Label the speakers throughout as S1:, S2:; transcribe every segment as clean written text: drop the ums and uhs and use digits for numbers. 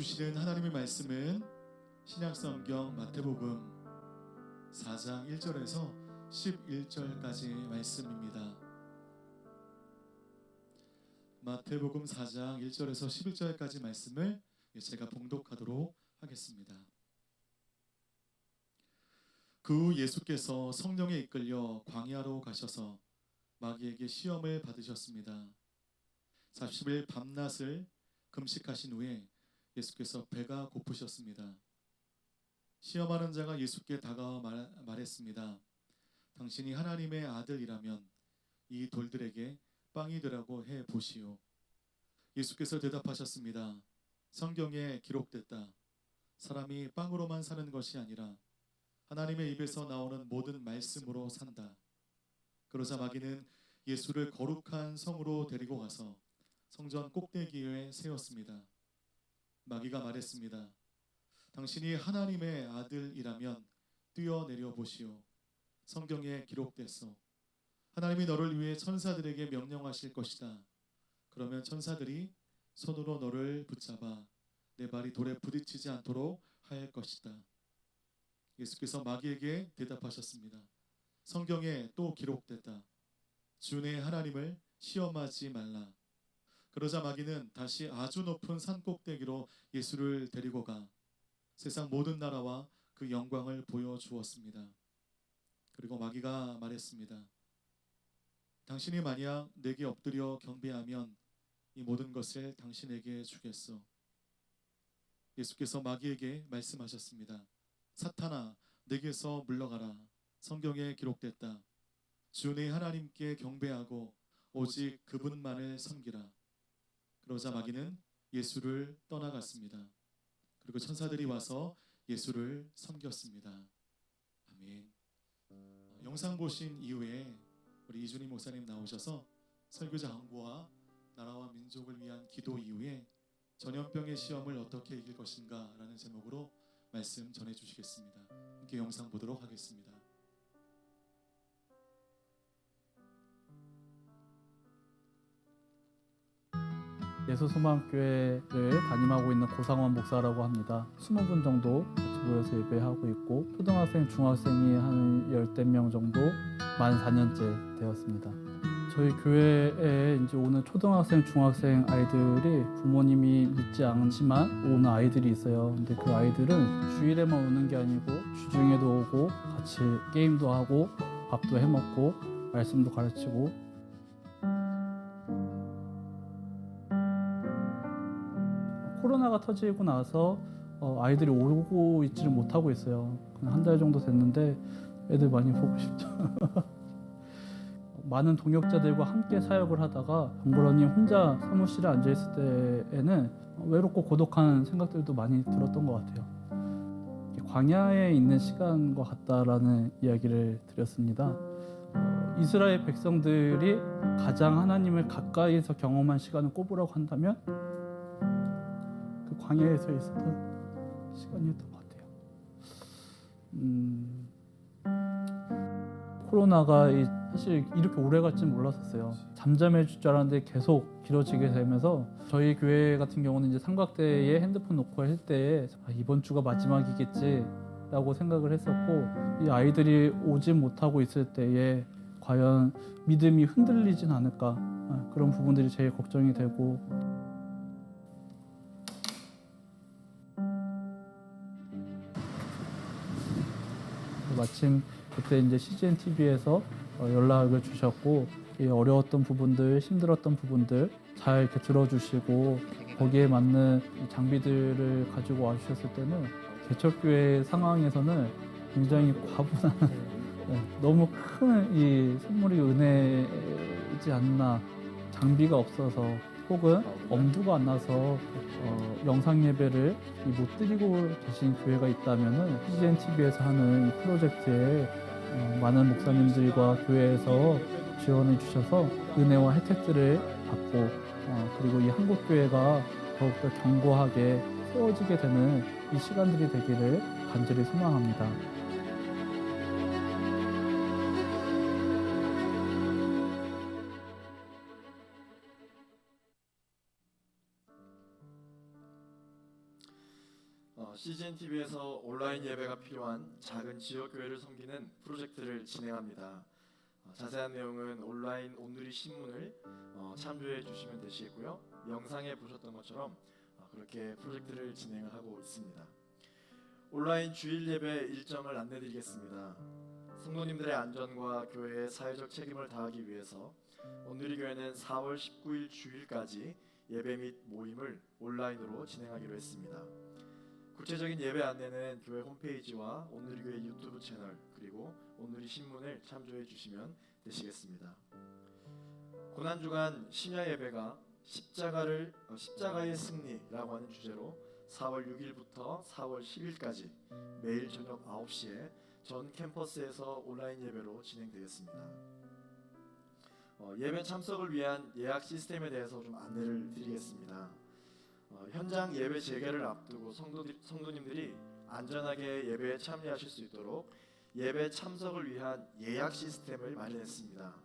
S1: 주시는 하나님의 말씀은 신약성경 마태복음 4장 1절에서 11절까지 말씀입니다. 마태복음 4장 1절에서 11절까지 말씀을 제가 봉독하도록 하겠습니다. 그 후 예수께서 성령에 이끌려 광야로 가셔서 마귀에게 시험을 받으셨습니다. 40일 밤낮을 금식하신 후에 예수께서 배가 고프셨습니다. 시험하는 자가 예수께 다가와 말했습니다. 당신이 하나님의 아들이라면 이 돌들에게 빵이 되라고 해 보시오. 예수께서 대답하셨습니다. 성경에 기록됐다. 사람이 빵으로만 사는 것이 아니라 하나님의 입에서 나오는 모든 말씀으로 산다. 그러자 마귀는 예수를 거룩한 성으로 데리고 가서 성전 꼭대기에 세웠습니다. 마귀가 말했습니다. 당신이 하나님의 아들이라면 뛰어내려 보시오. 성경에 기록됐소. 하나님이 너를 위해 천사들에게 명령하실 것이다. 그러면 천사들이 손으로 너를 붙잡아 내 발이 돌에 부딪히지 않도록 할 것이다. 예수께서 마귀에게 대답하셨습니다. 성경에 또 기록됐다. 주 내 하나님을 시험하지 말라. 그러자 마귀는 다시 아주 높은 산 꼭대기로 예수를 데리고 가 세상 모든 나라와 그 영광을 보여주었습니다. 그리고 마귀가 말했습니다. 당신이 만약 내게 엎드려 경배하면 이 모든 것을 당신에게 주겠소. 예수께서 마귀에게 말씀하셨습니다. 사탄아, 내게서 물러가라. 성경에 기록됐다. 주 내 하나님께 경배하고 오직 그분만을 섬기라. 그러자 마귀는 예수를 떠나갔습니다. 그리고 천사들이 와서 예수를 섬겼습니다. 아멘. 영상 보신 이후에 우리 이준희 목사님 나오셔서 설교자 항구와 나라와 민족을 위한 기도 이후에 전염병의 시험을 어떻게 이길 것인가 라는 제목으로 말씀 전해주시겠습니다. 함께 영상 보도록 하겠습니다.
S2: 예수소망교회를 담임하고 있는 고상원 목사라고 합니다. 20분 정도 같이 모여서 예배하고 있고 초등학생, 중학생이 한 10명 정도 만 4년째 되었습니다. 저희 교회에 이제 오는 초등학생, 중학생 아이들이 부모님이 믿지 않지만 오는 아이들이 있어요. 근데 그 아이들은 주일에만 오는 게 아니고 주중에도 오고 같이 게임도 하고 밥도 해먹고 말씀도 가르치고 코로나가 터지고 나서 아이들이 오고 있지를 못하고 있어요. 한 달 정도 됐는데 애들 많이 보고 싶죠. 많은 동역자들과 함께 사역을 하다가 정보러님 혼자 사무실에 앉아있을 때에는 외롭고 고독한 생각들도 많이 들었던 것 같아요. 광야에 있는 시간과 같다라는 이야기를 드렸습니다. 이스라엘 백성들이 가장 하나님을 가까이에서 경험한 시간을 꼽으라고 한다면 그 광야에서 있었던 시간이었던 것 같아요. 코로나가 사실 이렇게 오래 갈지는 몰랐었어요. 잠잠해질 줄 알았는데 계속 길어지게 되면서 저희 교회 같은 경우는 이제 삼각대에 핸드폰 놓고 할 때에 이번 주가 마지막이겠지라고 생각을 했었고 이 아이들이 오지 못하고 있을 때에 과연 믿음이 흔들리진 않을까 그런 부분들이 제일 걱정이 되고 마침 그때 이제 CGN TV에서 연락을 주셨고 어려웠던 부분들, 힘들었던 부분들 잘 이렇게 들어주시고 거기에 맞는 장비들을 가지고 와주셨을 때는 개척교회 상황에서는 굉장히 과분한 너무 큰 이 선물이 은혜이지 않나. 장비가 없어서 혹은 엄두가 안 나서 영상 예배를 못 드리고 계신 교회가 있다면 CGN TV에서 하는 이 프로젝트에 많은 목사님들과 교회에서 지원해 주셔서 은혜와 혜택들을 받고 그리고 이 한국교회가 더욱더 견고하게 세워지게 되는 이 시간들이 되기를 간절히 소망합니다.
S3: CGN TV에서 온라인 예배가 필요한 작은 지역 교회를 섬기는 프로젝트를 진행합니다. 자세한 내용은 온라인 온누리 신문을 참조해 주시면 되시고요. 영상에 보셨던 것처럼 그렇게 프로젝트를 진행을 하고 있습니다. 온라인 주일 예배 일정을 안내드리겠습니다. 성도님들의 안전과 교회의 사회적 책임을 다하기 위해서 온누리 교회는 4월 19일 주일까지 예배 및 모임을 온라인으로 진행하기로 했습니다. 구체적인 예배 안내는 교회 홈페이지와 온누리 교회 유튜브 채널 그리고 온누리 신문을 참조해 주시면 되시겠습니다. 고난주간 심야 예배가 십자가의 승리라고 하는 주제로 4월 6일부터 4월 10일까지 매일 저녁 9시에 전 캠퍼스에서 온라인 예배로 진행되겠습니다. 예배 참석을 위한 예약 시스템에 대해서 좀 안내를 드리겠습니다. 현장 예배 재개를 앞두고 성도님들이 안전하게 예배에 참여하실 수 있도록 예배 참석을 위한 예약 시스템을 마련했습니다.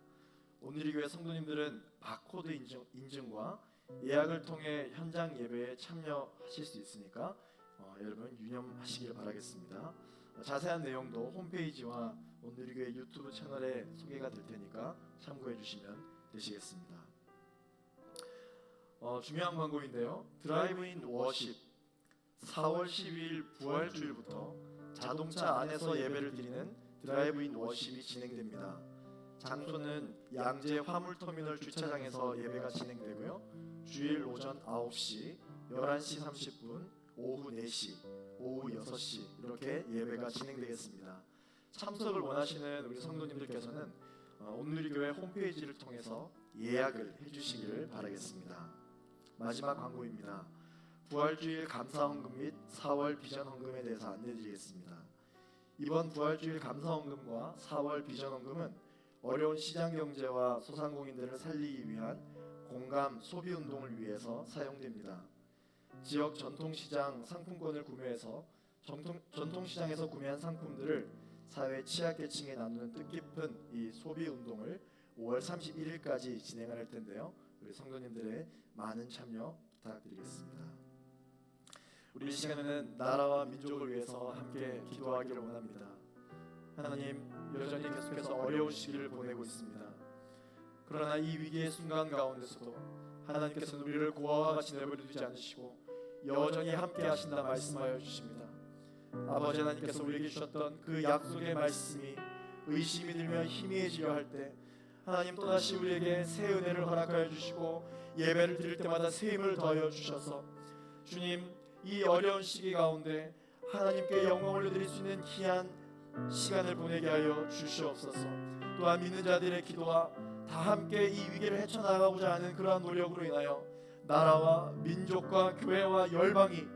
S3: 온누리 교회 성도님들은 바코드 인증과 예약을 통해 현장 예배에 참여하실 수 있으니까 여러분 유념하시길 바라겠습니다. 자세한 내용도 홈페이지와 온누리 교회 유튜브 채널에 소개가 될 테니까 참고해 주시면 되시겠습니다. 중요한 광고인데요. 드라이브인 워십 4월 12일 부활주일부터 자동차 안에서 예배를 드리는 드라이브인 워십이 진행됩니다. 장소는 양재 화물터미널 주차장에서 예배가 진행되고요. 주일 오전 9시, 11시 30분, 오후 4시, 오후 6시 이렇게 예배가 진행되겠습니다. 참석을 원하시는 우리 성도님들께서는 온누리 교회 홈페이지를 통해서 예약을 해주시기를 바라겠습니다. 마지막 광고입니다. 부활주일 감사헌금 및 4월 비전헌금에 대해서 안내드리겠습니다. 이번 부활주일 감사헌금과 4월 비전헌금은 어려운 시장경제와 소상공인들을 살리기 위한 공감 소비운동을 위해서 사용됩니다. 지역 전통시장 상품권을 구매해서 전통시장에서 구매한 상품들을 사회 취약계층에 나누는 뜻깊은 이 소비운동을 5월 31일까지 진행을 할 텐데요. 우리 성도님들의 많은 참여 부탁드리겠습니다. 우리 이 시간에는 나라와 민족을 위해서 함께 기도하기를 원합니다. 하나님, 여전히 계속해서 어려운 시기를 보내고 있습니다. 그러나 이 위기의 순간 가운데서도 하나님께서는 우리를 고아와 같이 내버려두지 않으시고 여전히 함께 하신다 말씀하여 주십니다. 아버지 하나님께서 우리에게 주셨던 그 약속의 말씀이 의심이 들며 희미해지려 할 때 하나님 또다시 우리에게 새 은혜를 허락하여 주시고 예배를 드릴 때마다 새 힘을 더하여 주셔서 주님, 이 어려운 시기 가운데 하나님께 영광을 올려드릴 수 있는 귀한 시간을 보내게 하여 주시옵소서. 또한 믿는 자들의 기도와 다 함께 이 위기를 헤쳐나가고자 하는 그러한 노력으로 인하여 나라와 민족과 교회와 열방이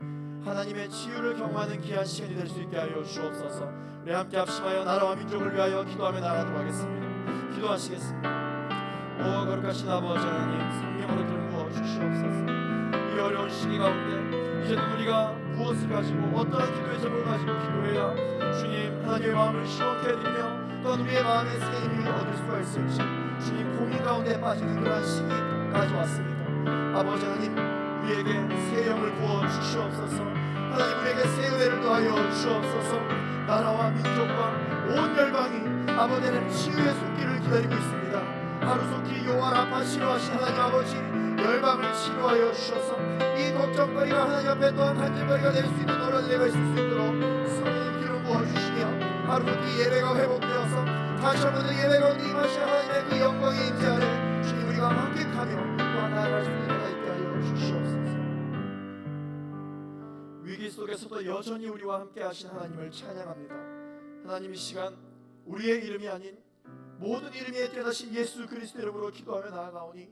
S3: 하나님의 치유를 경험하는 귀한 시간이 될 수 있게 하여 주옵소서. 우리 함께 합심하여 나라와 민족을 위하여 기도하며 나가도록 하겠습니다. 기도하시겠습니다. 오 거룩하신 아버지 하나님, 성령으로 기름 부어 주시옵소서. 이 어려운 시기 가운데 이제는 우리가 무엇을 가지고 어떠한 기도의 제목을 가지고 기도해야 주님 하나님의 마음을 시원케 해드리며 또한 우리의 마음에 새 힘을 얻을 수가 있을지 주님 고민 가운데 빠지는 그러한 시기까지 왔습니다. 아버지 하나님, 우리에게 새 영을 부어 주시옵소서. 하나님, 우리에게 새 은혜를 더하여 주시옵소서. 나라와 민족과 온 열방이 아버지 하나님 치유의 손길을 기다리고 있습니다. 하루속히 요한 아파 치료하신 하나님 아버지, 열방을 치료하여 주셔서 이 걱정거리가 하나님 앞에 또한 간증거리가 될 수 있는 노련내가 있을 수 있도록 성령님 기름 부어주시며 하루속히 예배가 회복되어서 다시 한번 예배 가운데 임하신 하나님의 그 영광의 임재 아래 주님 우리가 만끽하며 또한 나아갈 수 있는 때가 있게 하여 주시옵소서. 위기 속에서도 여전히 우리와 함께 하신 하나님을 찬양합니다. 하나님, 이 시간 우리의 이름이 아닌 모든 이름에 뛰어나신 예수 그리스도 이름으로 기도하며 나아가오니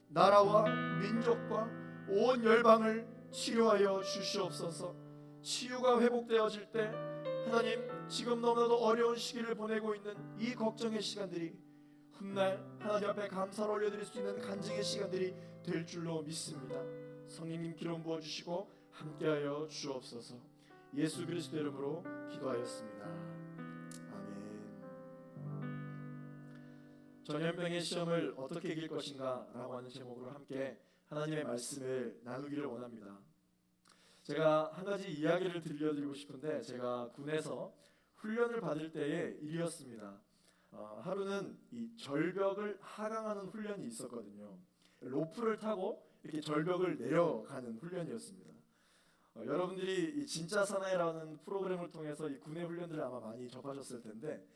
S3: 나라와 민족과 온 열방을 치료하여 주시옵소서. 치유가 회복되어질 때 하나님, 지금 너무나도 어려운 시기를 보내고 있는 이 걱정의 시간들이 훗날 하나님 앞에 감사를 올려드릴 수 있는 간증의 시간들이 될 줄로 믿습니다. 성령님 기름 부어주시고 함께하여 주옵소서. 예수 그리스도 이름으로 기도하였습니다. 전염병의 시험을 어떻게 이길 것인가 라고 하는 제목으로 함께 하나님의 말씀을 나누기를 원합니다. 제가 한 가지 이야기를 들려드리고 싶은데 제가 군에서 훈련을 받을 때의 일이었습니다. 하루는 이 절벽을 하강하는 훈련이 있었거든요. 로프를 타고 이렇게 절벽을 내려가는 훈련이었습니다. 여러분들이 이 진짜 사나이라는 프로그램을 통해서 이 군의 훈련들을 아마 많이 접하셨을 텐데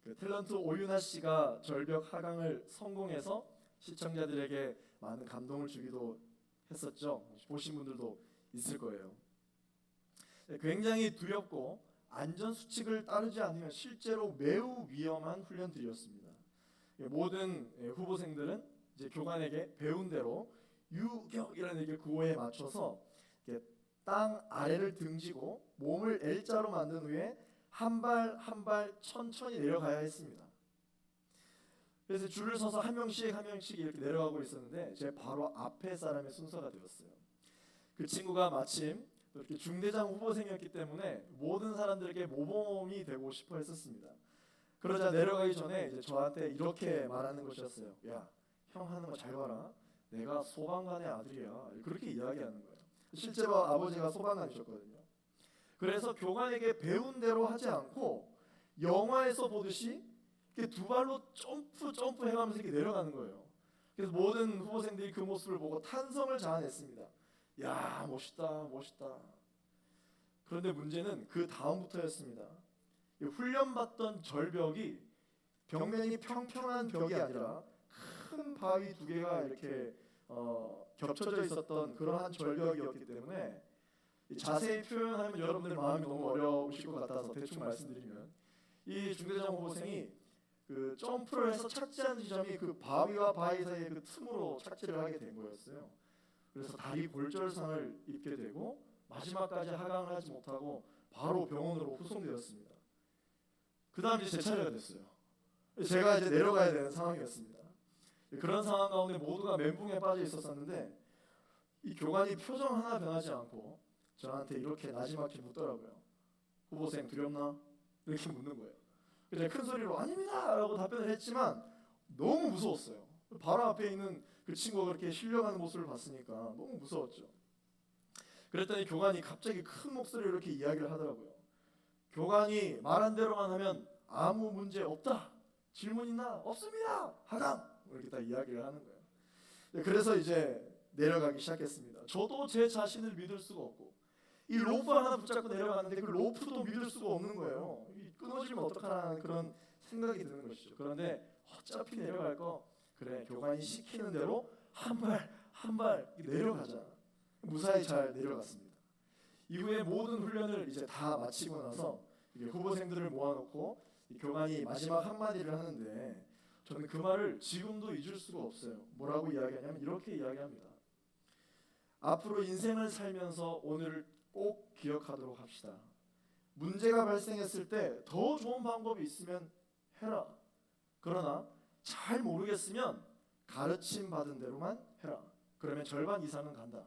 S3: 그 탤런트 오윤아 씨가 절벽 하강을 성공해서 시청자들에게 많은 감동을 주기도 했었죠. 보신 분들도 있을 거예요. 굉장히 두렵고 안전 수칙을 따르지 않으면 실제로 매우 위험한 훈련들이었습니다. 모든 후보생들은 이제 교관에게 배운 대로 유격이라는 이렇게 구호에 맞춰서 이렇게 땅 아래를 등지고 몸을 L자로 만든 후에 한 발 한 발 천천히 내려가야 했습니다. 그래서 줄을 서서 한 명씩 이렇게 내려가고 있었는데 제 바로 앞에 사람의 순서가 되었어요. 그 친구가 마침 이렇게 중대장 후보생이었기 때문에 모든 사람들에게 모범이 되고 싶어 했었습니다. 그러자 내려가기 전에 이제 저한테 이렇게 말하는 것이었어요. 야, 형 하는 거 잘 봐라. 내가 소방관의 아들이야. 그렇게 이야기하는 거예요. 실제로 아버지가 소방관이셨거든요. 그래서 교관에게 배운 대로 하지 않고 영화에서 보듯이 이렇게 두 발로 점프 해가면서 이렇게 내려가는 거예요. 그래서 모든 후보생들이 그 모습을 보고 탄성을 자아냈습니다. 야, 멋있다. 그런데 문제는 그 다음부터였습니다. 훈련받던 절벽이 벽면이 평평한 벽이 아니라 큰 바위 두 개가 이렇게 겹쳐져 있었던 그러한 절벽이었기 때문에 자세히 표현하면 여러분들 마음이 너무 어려우실 것 같아서 대충 말씀드리면 이 중대장 후보생이 그 점프를 해서 착지한 지점이 그 바위와 바위 사이의 그 틈으로 착지를 하게 된 거였어요. 그래서 다리 골절상을 입게 되고 마지막까지 하강을 하지 못하고 바로 병원으로 후송되었습니다. 그 다음 이제 제 차례가 됐어요. 제가 이제 내려가야 되는 상황이었습니다. 그런 상황 가운데 모두가 멘붕에 빠져 있었었는데 이 교관이 표정 하나 변하지 않고 저한테 이렇게 나지막히 묻더라고요. 후보생 두렵나? 이렇게 묻는 거예요. 그래서 큰 소리로 아닙니다! 라고 답변을 했지만 너무 무서웠어요. 바로 앞에 있는 그 친구가 그렇게 실려가는 모습을 봤으니까 너무 무서웠죠. 그랬더니 교관이 갑자기 큰 목소리로 이렇게 이야기를 하더라고요. 교관이 말한 대로만 하면 아무 문제 없다. 질문 있나? 없습니다. 하강! 이렇게 다 이야기를 하는 거예요. 그래서 이제 내려가기 시작했습니다. 저도 제 자신을 믿을 수가 없고 이 로프 하나 붙잡고 내려가는데 그 로프도 믿을 수가 없는 거예요. 끊어지면 어떡하나 그런 생각이 드는 것이죠. 그런데 어차피 내려갈 거 그래 교관이 시키는 대로 한 발 내려가자. 무사히 잘 내려갔습니다. 이후에 모든 훈련을 이제 다 마치고 나서 후보생들을 모아놓고 교관이 마지막 한마디를 하는데 저는 그 말을 지금도 잊을 수가 없어요. 뭐라고 이야기하냐면 이렇게 이야기합니다. 앞으로 인생을 살면서 오늘을 꼭 기억하도록 합시다. 문제가 발생했을 때 더 좋은 방법이 있으면 해라. 그러나 잘 모르겠으면 가르침 받은 대로만 해라. 그러면 절반 이상은 간다.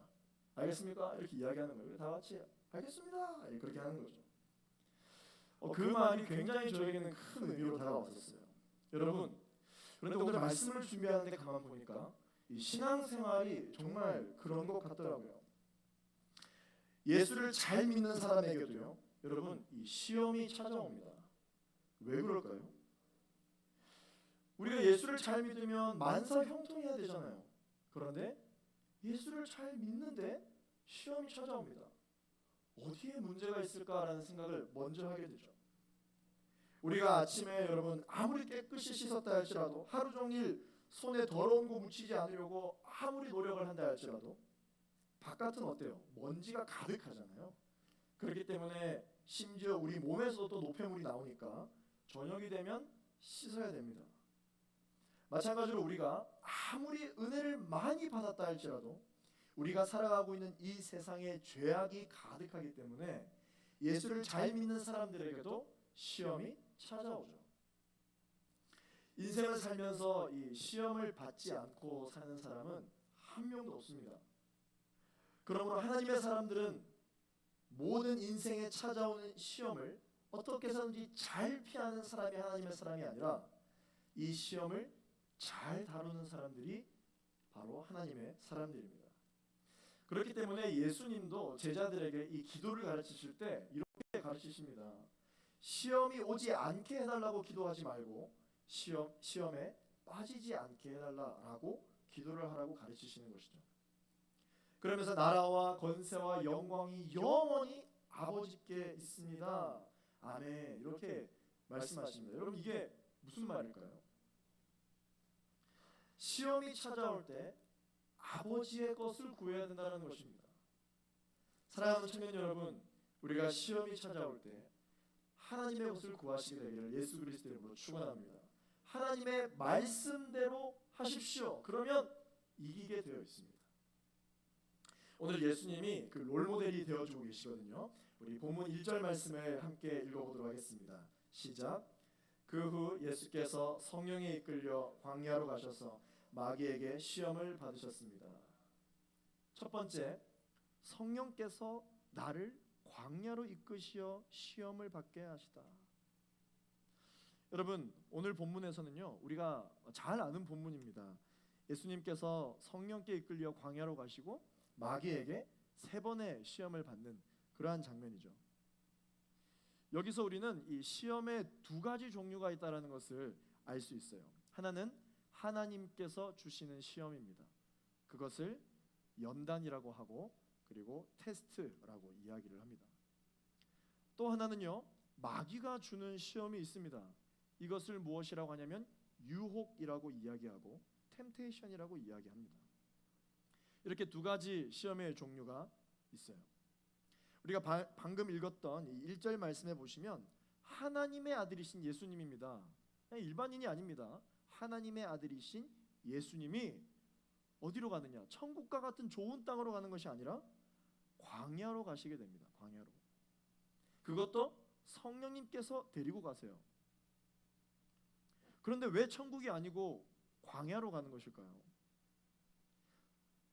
S3: 알겠습니까? 이렇게 이야기하는 거예요. 다 같이 알겠습니다. 그렇게 하는 거죠. 그 말이 굉장히 저에게는 큰 의미로 다가왔었어요. 여러분, 그런데 오늘 말씀을 준비하는데 가만 보니까 이 신앙생활이 정말 그런 것 같더라고요. 예수를 잘 믿는 사람에게도요, 여러분 이 시험이 찾아옵니다. 왜 그럴까요? 우리가 예수를 잘 믿으면 만사 형통해야 되잖아요. 그런데 예수를 잘 믿는데 시험이 찾아옵니다. 어디에 문제가 있을까라는 생각을 먼저 하게 되죠. 우리가 아침에 여러분 아무리 깨끗이 씻었다 할지라도 하루 종일 손에 더러운 거 묻히지 않으려고 아무리 노력을 한다 할지라도 바깥은 어때요? 먼지가 가득하잖아요. 그렇기 때문에 심지어 우리 몸에서도 노폐물이 나오니까 저녁이 되면 씻어야 됩니다. 마찬가지로 우리가 아무리 은혜를 많이 받았다 할지라도 우리가 살아가고 있는 이 세상에 죄악이 가득하기 때문에 예수를 잘 믿는 사람들에게도 시험이 찾아오죠. 인생을 살면서 이 시험을 받지 않고 사는 사람은 한 명도 없습니다. 그러므로 하나님의 사람들은 모든 인생에 찾아오는 시험을 어떻게 해서든지 잘 피하는 사람이 하나님의 사람이 아니라 이 시험을 잘 다루는 사람들이 바로 하나님의 사람들입니다. 그렇기 때문에 예수님도 제자들에게 이 기도를 가르치실 때 이렇게 가르치십니다. 시험이 오지 않게 해달라고 기도하지 말고 시험에 빠지지 않게 해달라고 기도를 하라고 가르치시는 것이죠. 그러면서 나라와 권세와 영광이 영원히 아버지께 있습니다. 아멘. 이렇게 말씀하십니다. 여러분 이게 무슨 말일까요? 시험이 찾아올 때 아버지의 것을 구해야 된다는 것입니다. 사랑하는 청년 여러분, 우리가 시험이 찾아올 때 하나님의 것을 구하시게 되기를 예수 그리스도의 이름으로 축원합니다. 하나님의 말씀대로 하십시오. 그러면 이기게 되어 있습니다. 오늘 예수님이 그 롤모델이 되어주고 계시거든요. 우리 본문 1절 말씀을 함께 읽어보도록 하겠습니다. 시작. 그 후 예수께서 성령에 이끌려 광야로 가셔서 마귀에게 시험을 받으셨습니다. 첫 번째, 성령께서 나를 광야로 이끄시어 시험을 받게 하시다. 여러분 오늘 본문에서는요 우리가 잘 아는 본문입니다. 예수님께서 성령께 이끌려 광야로 가시고 마귀에게 3번의 시험을 받는 그러한 장면이죠. 여기서 우리는 이 시험에 2가지 종류가 있다는 것을 알 수 있어요. 하나는 하나님께서 주시는 시험입니다. 그것을 연단이라고 하고 그리고 테스트라고 이야기를 합니다. 또 하나는요 마귀가 주는 시험이 있습니다. 이것을 무엇이라고 하냐면 유혹이라고 이야기하고 템테이션이라고 이야기합니다. 이렇게 2가지 시험의 종류가 있어요. 우리가 방금 읽었던 이 1절 말씀에 보시면 하나님의 아들이신 예수님입니다. 그냥 일반인이 아닙니다. 하나님의 아들이신 예수님이 어디로 가느냐? 천국과 같은 좋은 땅으로 가는 것이 아니라 광야로 가시게 됩니다. 광야로. 그것도 성령님께서 데리고 가세요. 그런데 왜 천국이 아니고 광야로 가는 것일까요?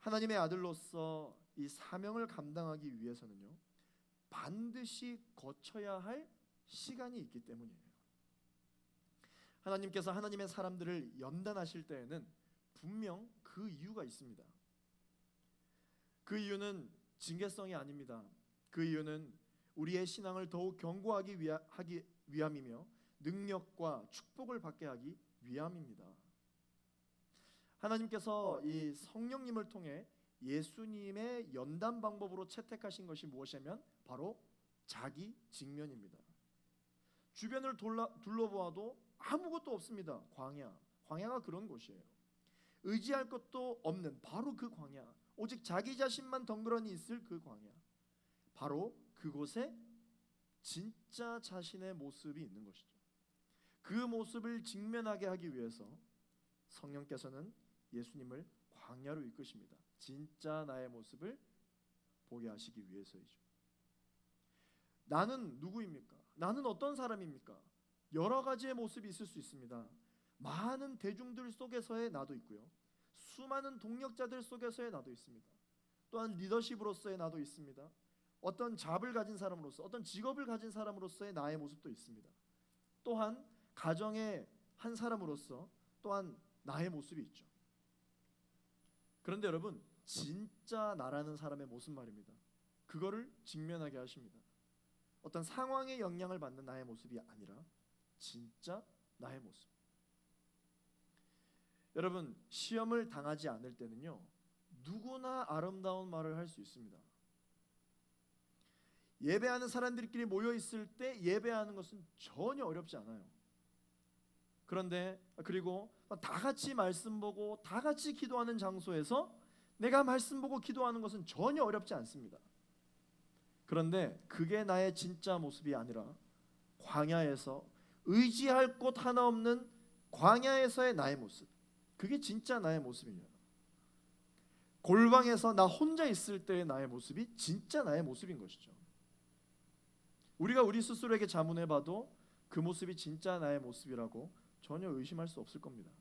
S3: 하나님의 아들로서 이 사명을 감당하기 위해서는요 반드시 거쳐야 할 시간이 있기 때문이에요. 하나님께서 하나님의 사람들을 연단하실 때에는 분명 그 이유가 있습니다. 그 이유는 징계성이 아닙니다. 그 이유는 우리의 신앙을 더욱 견고하기 위함이며 능력과 축복을 받게 하기 위함입니다. 하나님께서 이 성령님을 통해 예수님의 연단 방법으로 채택하신 것이 무엇이냐면 바로 자기 직면입니다. 주변을 둘러보아도 아무것도 없습니다. 광야가 그런 곳이에요. 의지할 것도 없는 바로 그 광야, 오직 자기 자신만 덩그러니 있을 그 광야, 바로 그곳에 진짜 자신의 모습이 있는 것이죠. 그 모습을 직면하게 하기 위해서 성령께서는 예수님을 광야로 이끄십니다. 진짜 나의 모습을 보게 하시기 위해서이죠. 나는 누구입니까? 나는 어떤 사람입니까? 여러 가지의 모습이 있을 수 있습니다. 많은 대중들 속에서의 나도 있고요. 수많은 동력자들 속에서의 나도 있습니다. 또한 리더십으로서의 나도 있습니다. 어떤 잡을 가진 사람으로서, 어떤 직업을 가진 사람으로서의 나의 모습도 있습니다. 또한 가정의 한 사람으로서 또한 나의 모습이 있죠. 그런데 여러분, 진짜 나라는 사람의 모습 말입니다. 그거를 직면하게 하십니다. 어떤 상황의 영향을 받는 나의 모습이 아니라 진짜 나의 모습. 여러분, 시험을 당하지 않을 때는요, 누구나 아름다운 말을 할 수 있습니다. 예배하는 사람들끼리 모여 있을 때 예배하는 것은 전혀 어렵지 않아요. 그런데 그리고 다 같이 말씀 보고 다 같이 기도하는 장소에서 내가 말씀 보고 기도하는 것은 전혀 어렵지 않습니다. 그런데 그게 나의 진짜 모습이 아니라 광야에서 의지할 곳 하나 없는 광야에서의 나의 모습, 그게 진짜 나의 모습이에요. 골방에서 나 혼자 있을 때의 나의 모습이 진짜 나의 모습인 것이죠. 우리가 우리 스스로에게 자문해봐도 그 모습이 진짜 나의 모습이라고 전혀 의심할 수 없을 겁니다.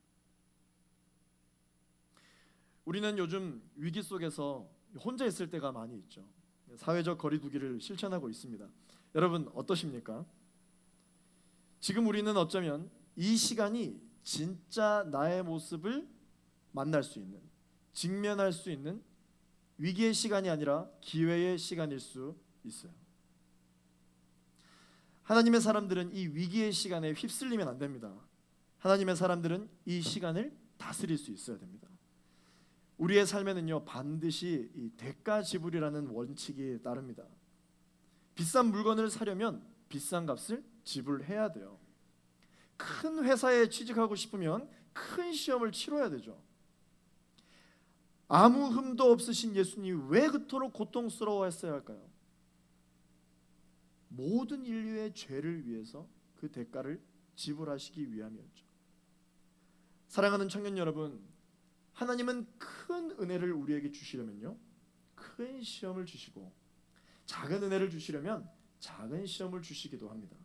S3: 우리는 요즘 위기 속에서 혼자 있을 때가 많이 있죠. 사회적 거리두기를 실천하고 있습니다. 여러분 어떠십니까? 지금 우리는 어쩌면 이 시간이 진짜 나의 모습을 만날 수 있는, 직면할 수 있는 위기의 시간이 아니라 기회의 시간일 수 있어요. 하나님의 사람들은 이 위기의 시간에 휩쓸리면 안 됩니다. 하나님의 사람들은 이 시간을 다스릴 수 있어야 됩니다. 우리의 삶에는요, 반드시 이 대가 지불이라는 원칙이 따릅니다. 비싼 물건을 사려면 비싼 값을 지불해야 돼요. 큰 회사에 취직하고 싶으면 큰 시험을 치러야 되죠. 아무 흠도 없으신 예수님이 왜 그토록 고통스러워했어야 할까요? 모든 인류의 죄를 위해서 그 대가를 지불하시기 위함이었죠. 사랑하는 청년 여러분, 하나님은 큰 은혜를 우리에게 주시려면요, 큰 시험을 주시고, 작은 은혜를 주시려면 작은 시험을 주시기도 합니다.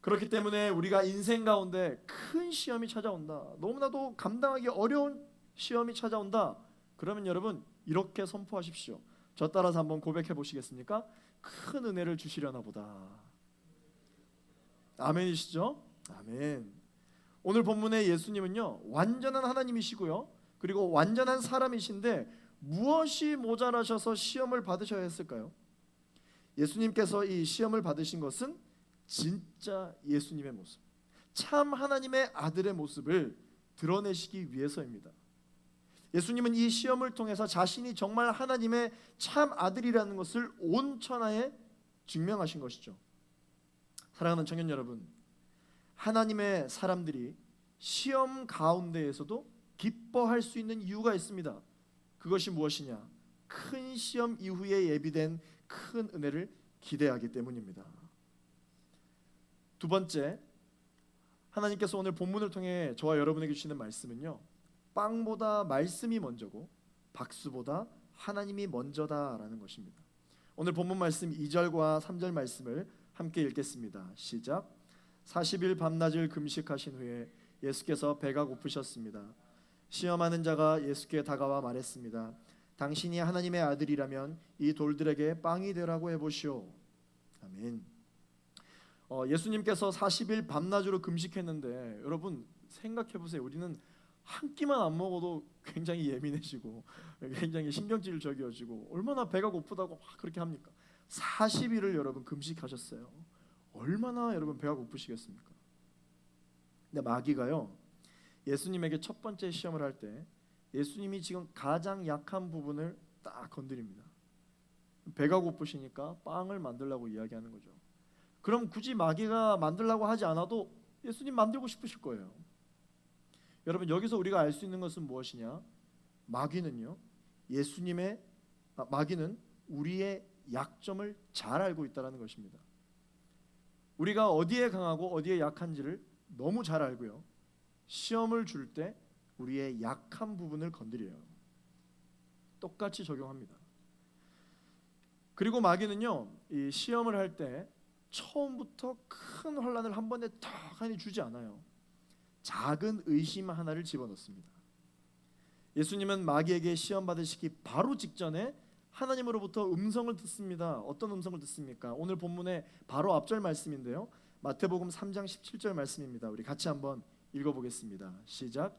S3: 그렇기 때문에 우리가 인생 가운데 큰 시험이 찾아온다, 너무나도 감당하기 어려운 시험이 찾아온다, 그러면 여러분 이렇게 선포하십시오. 저 따라서 한번 고백해 보시겠습니까? 큰 은혜를 주시려나 보다. 아멘이시죠? 아멘. 오늘 본문의 예수님은요, 완전한 하나님이시고요, 그리고 완전한 사람이신데 무엇이 모자라셔서 시험을 받으셔야 했을까요? 예수님께서 이 시험을 받으신 것은 진짜 예수님의 모습, 참 하나님의 아들의 모습을 드러내시기 위해서입니다. 예수님은 이 시험을 통해서 자신이 정말 하나님의 참 아들이라는 것을 온 천하에 증명하신 것이죠. 사랑하는 청년 여러분, 하나님의 사람들이 시험 가운데에서도 기뻐할 수 있는 이유가 있습니다. 그것이 무엇이냐? 큰 시험 이후에 예비된 큰 은혜를 기대하기 때문입니다. 두 번째, 하나님께서 오늘 본문을 통해 저와 여러분에게 주시는 말씀은요, 빵보다 말씀이 먼저고 박수보다 하나님이 먼저다라는 것입니다. 오늘 본문 말씀 2절과 3절 말씀을 함께 읽겠습니다. 시작. 40일 밤낮을 금식하신 후에 예수께서 배가 고프셨습니다. 시험하는 자가 예수께 다가와 말했습니다. 당신이 하나님의 아들이라면 이 돌들에게 빵이 되라고 해보시오. 아멘. 예수님께서 40일 밤낮으로 금식했는데, 여러분 생각해 보세요. 우리는 한 끼만 안 먹어도 굉장히 예민해지고 굉장히 신경질적이어지고 얼마나 배가 고프다고 막 그렇게 합니까? 40일을 여러분 금식하셨어요. 얼마나 여러분 배가 고프시겠습니까? 근데 마귀가요, 예수님에게 첫 번째 시험을 할 때 예수님이 지금 가장 약한 부분을 딱 건드립니다. 배가 고프시니까 빵을 만들라고 이야기하는 거죠. 그럼 굳이 마귀가 만들라고 하지 않아도 예수님 만들고 싶으실 거예요. 여러분 여기서 우리가 알 수 있는 것은 무엇이냐? 마귀는 우리의 약점을 잘 알고 있다는 것입니다. 우리가 어디에 강하고 어디에 약한지를 너무 잘 알고요, 시험을 줄 때 우리의 약한 부분을 건드려요. 똑같이 적용합니다. 그리고 마귀는요, 이 시험을 할 때 처음부터 큰 환난을 한 번에 탁 하니 주지 않아요. 작은 의심 하나를 집어넣습니다. 예수님은 마귀에게 시험 받으시기 바로 직전에 하나님으로부터 음성을 듣습니다. 어떤 음성을 듣습니까? 오늘 본문의 바로 앞절 말씀인데요, 마태복음 3장 17절 말씀입니다. 우리 같이 한번 읽어보겠습니다. 시작.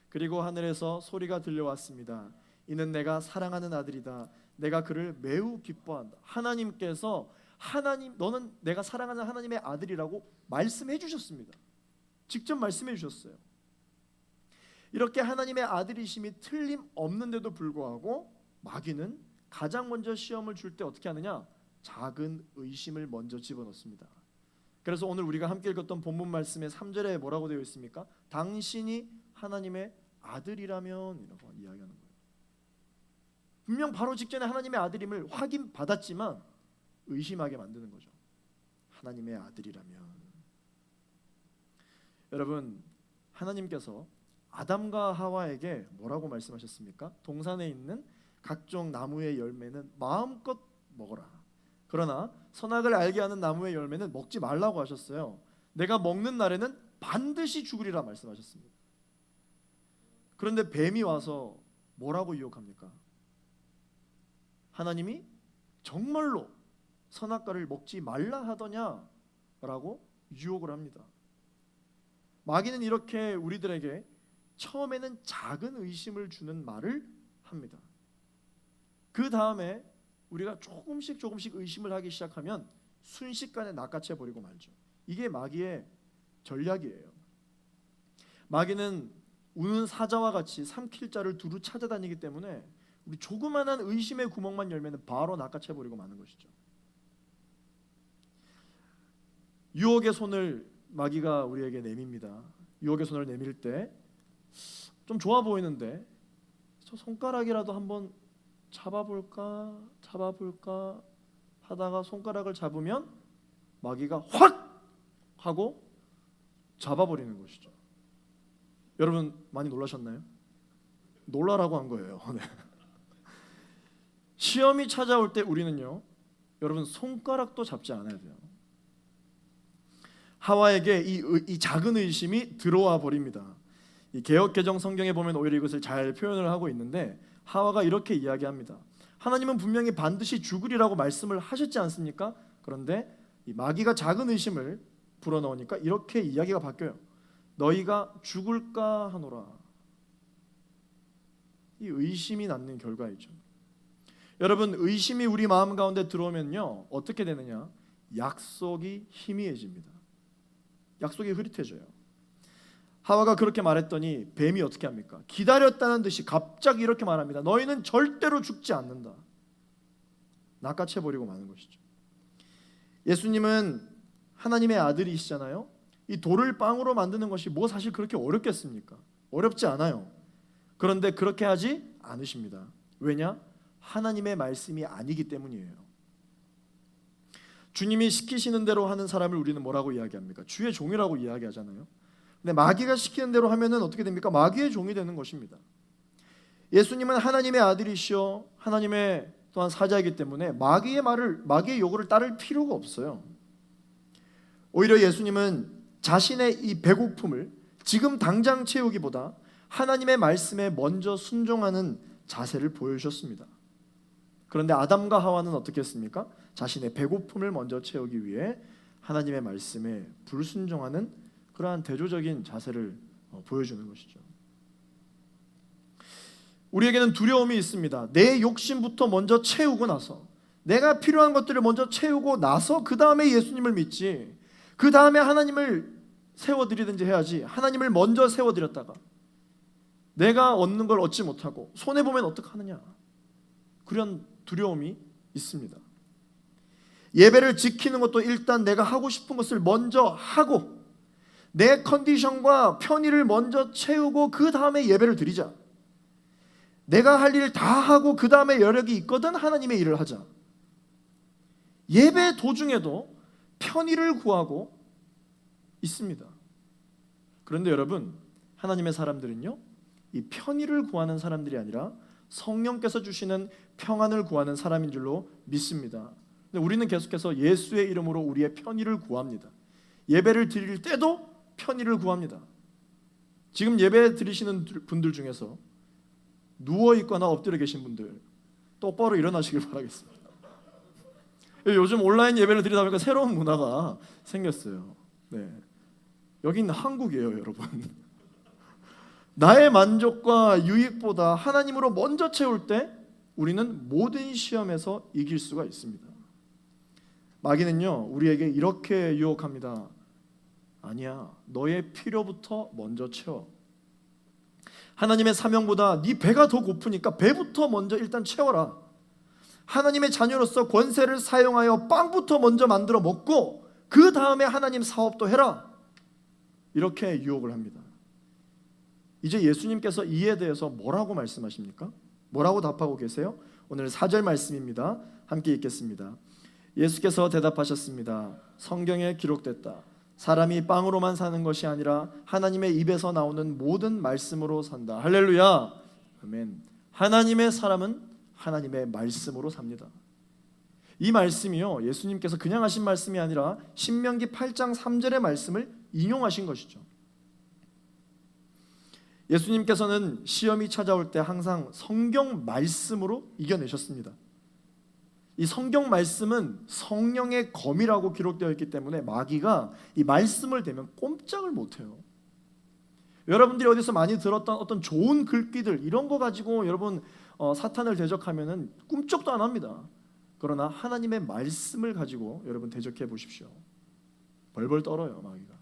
S3: 그리고 하늘에서 소리가 들려왔습니다. 이는 내가 사랑하는 아들이다. 내가 그를 매우 기뻐한다. 하나님께서 너는 내가 사랑하는 하나님의 아들이라고 말씀해 주셨습니다. 직접 말씀해 주셨어요. 이렇게 하나님의 아들이심이 틀림없는데도 불구하고 마귀는 가장 먼저 시험을 줄 때 어떻게 하느냐? 작은 의심을 먼저 집어넣습니다. 그래서 오늘 우리가 함께 읽었던 본문 말씀의 3절에 뭐라고 되어 있습니까? 당신이 하나님의 아들이라면 이라고 이야기하는 거예요. 분명 바로 직전에 하나님의 아들임을 확인받았지만 의심하게 만드는 거죠. 하나님의 아들이라면. 여러분, 하나님께서 아담과 하와에게 뭐라고 말씀하셨습니까? 동산에 있는 각종 나무의 열매는 마음껏 먹어라. 그러나 선악을 알게 하는 나무의 열매는 먹지 말라고 하셨어요. 내가 먹는 날에는 반드시 죽으리라 말씀하셨습니다. 그런데 뱀이 와서 뭐라고 유혹합니까? 하나님이 정말로 선악과를 먹지 말라 하더냐라고 유혹을 합니다. 마귀는 이렇게 우리들에게 처음에는 작은 의심을 주는 말을 합니다. 그 다음에 우리가 조금씩 의심을 하기 시작하면 순식간에 낚아채 버리고 말죠. 이게 마귀의 전략이에요. 마귀는 우는 사자와 같이 삼킬 자를 두루 찾아다니기 때문에 우리 조그만한 의심의 구멍만 열면 바로 낚아채 버리고 마는 것이죠. 유혹의 손을 마귀가 우리에게 내밉니다. 유혹의 손을 내밀 때 좀 좋아 보이는데 저 손가락이라도 한번 잡아볼까 하다가 손가락을 잡으면 마귀가 확 하고 잡아버리는 것이죠. 여러분 많이 놀라셨나요? 놀라라고 한 거예요. 네. 시험이 찾아올 때 우리는요, 여러분 손가락도 잡지 않아야 돼요. 하와에게 이 작은 의심이 들어와 버립니다. 이 개역개정 성경에 보면 오히려 이것을 잘 표현을 하고 있는데 하와가 이렇게 이야기합니다. 하나님은 분명히 반드시 죽으리라고 말씀을 하셨지 않습니까? 그런데 이 마귀가 작은 의심을 불어넣으니까 이렇게 이야기가 바뀌어요. 너희가 죽을까 하노라. 이 의심이 낳는 결과이죠. 여러분 의심이 우리 마음 가운데 들어오면요 어떻게 되느냐? 약속이 희미해집니다. 약속이 흐릿해져요. 하와가 그렇게 말했더니 뱀이 어떻게 합니까? 기다렸다는 듯이 갑자기 이렇게 말합니다. 너희는 절대로 죽지 않는다. 낚아채버리고 마는 것이죠. 예수님은 하나님의 아들이시잖아요. 이 돌을 빵으로 만드는 것이 뭐 사실 그렇게 어렵겠습니까? 어렵지 않아요. 그런데 그렇게 하지 않으십니다. 왜냐? 하나님의 말씀이 아니기 때문이에요. 주님이 시키시는 대로 하는 사람을 우리는 뭐라고 이야기합니까? 주의 종이라고 이야기하잖아요. 근데 마귀가 시키는 대로 하면은 어떻게 됩니까? 마귀의 종이 되는 것입니다. 예수님은 하나님의 아들이시오 하나님의 또한 사자이기 때문에 마귀의 요구를 따를 필요가 없어요. 오히려 예수님은 자신의 이 배고픔을 지금 당장 채우기보다 하나님의 말씀에 먼저 순종하는 자세를 보여주셨습니다. 그런데 아담과 하와는 어떻게 했습니까? 자신의 배고픔을 먼저 채우기 위해 하나님의 말씀에 불순종하는 그러한 대조적인 자세를 보여주는 것이죠. 우리에게는 두려움이 있습니다. 내 욕심부터 먼저 채우고 나서 내가 필요한 것들을 먼저 채우고 나서 그 다음에 예수님을 믿지, 그 다음에 하나님을 세워드리든지 해야지, 하나님을 먼저 세워드렸다가 내가 얻는 걸 얻지 못하고 손해보면 어떡하느냐, 그런 두려움이 있습니다. 예배를 지키는 것도 일단 내가 하고 싶은 것을 먼저 하고 내 컨디션과 편의를 먼저 채우고 그 다음에 예배를 드리자. 내가 할 일 다 하고 그 다음에 여력이 있거든 하나님의 일을 하자. 예배 도중에도 편의를 구하고 있습니다. 그런데 여러분, 하나님의 사람들은요, 이 편의를 구하는 사람들이 아니라 성령께서 주시는 평안을 구하는 사람인 줄로 믿습니다. 근데 우리는 계속해서 예수의 이름으로 우리의 편의를 구합니다. 예배를 드릴 때도 편의를 구합니다. 지금 예배 드리시는 분들 중에서 누워 있거나 엎드려 계신 분들 똑바로 일어나시길 바라겠습니다. 요즘 온라인 예배를 드리다 보니까 새로운 문화가 생겼어요. 네. 여긴 한국이에요, 여러분. 나의 만족과 유익보다 하나님으로 먼저 채울 때 우리는 모든 시험에서 이길 수가 있습니다. 마귀는요, 우리에게 이렇게 유혹합니다. 아니야, 너의 필요부터 먼저 채워. 하나님의 사명보다 네 배가 더 고프니까 배부터 먼저 일단 채워라. 하나님의 자녀로서 권세를 사용하여 빵부터 먼저 만들어 먹고 그 다음에 하나님 사업도 해라. 이렇게 유혹을 합니다. 이제 예수님께서 이에 대해서 뭐라고 말씀하십니까? 뭐라고 답하고 계세요? 오늘 4절 말씀입니다. 함께 읽겠습니다. 예수께서 대답하셨습니다. 성경에 기록됐다. 사람이 빵으로만 사는 것이 아니라 하나님의 입에서 나오는 모든 말씀으로 산다. 할렐루야. 아멘. 하나님의 사람은 하나님의 말씀으로 삽니다. 이 말씀이요, 예수님께서 그냥 하신 말씀이 아니라 신명기 8장 3절의 말씀을 인용하신 것이죠. 예수님께서는 시험이 찾아올 때 항상 성경 말씀으로 이겨내셨습니다. 이 성경 말씀은 성령의 검이라고 기록되어 있기 때문에 마귀가 이 말씀을 대면 꼼짝을 못해요. 여러분들이 어디서 많이 들었던 어떤 좋은 글귀들 이런 거 가지고 여러분 사탄을 대적하면은 꿈쩍도 안 합니다. 그러나 하나님의 말씀을 가지고 여러분 대적해 보십시오. 벌벌 떨어요, 마귀가.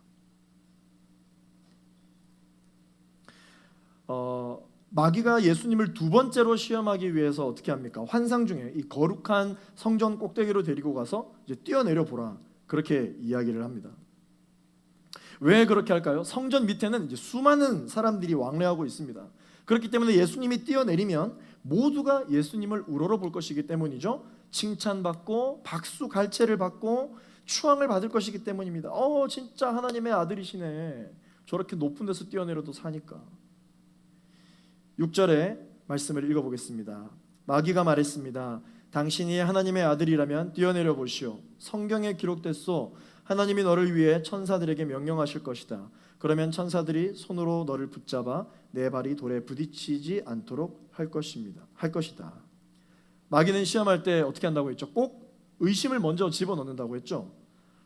S3: 마귀가 예수님을 두 번째로 시험하기 위해서 어떻게 합니까? 환상 중에 이 거룩한 성전 꼭대기로 데리고 가서 이제 뛰어내려 보라, 그렇게 이야기를 합니다. 왜 그렇게 할까요? 성전 밑에는 이제 수많은 사람들이 왕래하고 있습니다. 그렇기 때문에 예수님이 뛰어내리면 모두가 예수님을 우러러볼 것이기 때문이죠. 칭찬받고 박수 갈채를 받고 추앙을 받을 것이기 때문입니다. 진짜 하나님의 아들이시네. 저렇게 높은 데서 뛰어내려도 사니까. 6절의 말씀을 읽어보겠습니다. 마귀가 말했습니다. 당신이 하나님의 아들이라면 뛰어내려 보시오. 성경에 기록됐소. 하나님이 너를 위해 천사들에게 명령하실 것이다. 그러면 천사들이 손으로 너를 붙잡아 내 발이 돌에 부딪히지 않도록 할 것이다. 마귀는 시험할 때 어떻게 한다고 했죠? 꼭 의심을 먼저 집어넣는다고 했죠.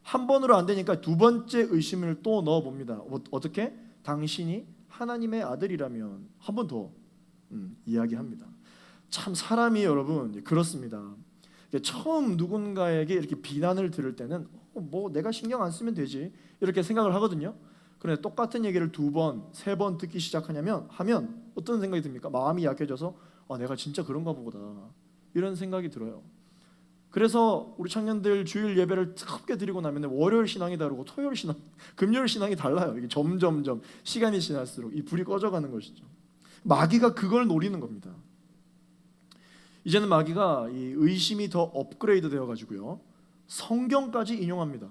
S3: 한 번으로 안 되니까 두 번째 의심을 또 넣어봅니다. 어떻게? 당신이 하나님의 아들이라면 한 번 더 이야기합니다. 참 사람이 여러분 그렇습니다. 처음 누군가에게 이렇게 비난을 들을 때는 뭐 내가 신경 안 쓰면 되지 이렇게 생각을 하거든요. 그런데 똑같은 얘기를 두 번, 세 번 듣기 시작하면 어떤 생각이 듭니까? 마음이 약해져서 내가 진짜 그런가 보다 이런 생각이 들어요. 그래서 우리 청년들 주일 예배를 뜨겁게 드리고 나면 월요일 신앙이 다르고 토요일 신앙, 금요일 신앙이 달라요. 이게 점점점 시간이 지날수록 이 불이 꺼져가는 것이죠. 마귀가 그걸 노리는 겁니다. 이제는 마귀가 이 의심이 더 업그레이드 되어 가지고요, 성경까지 인용합니다.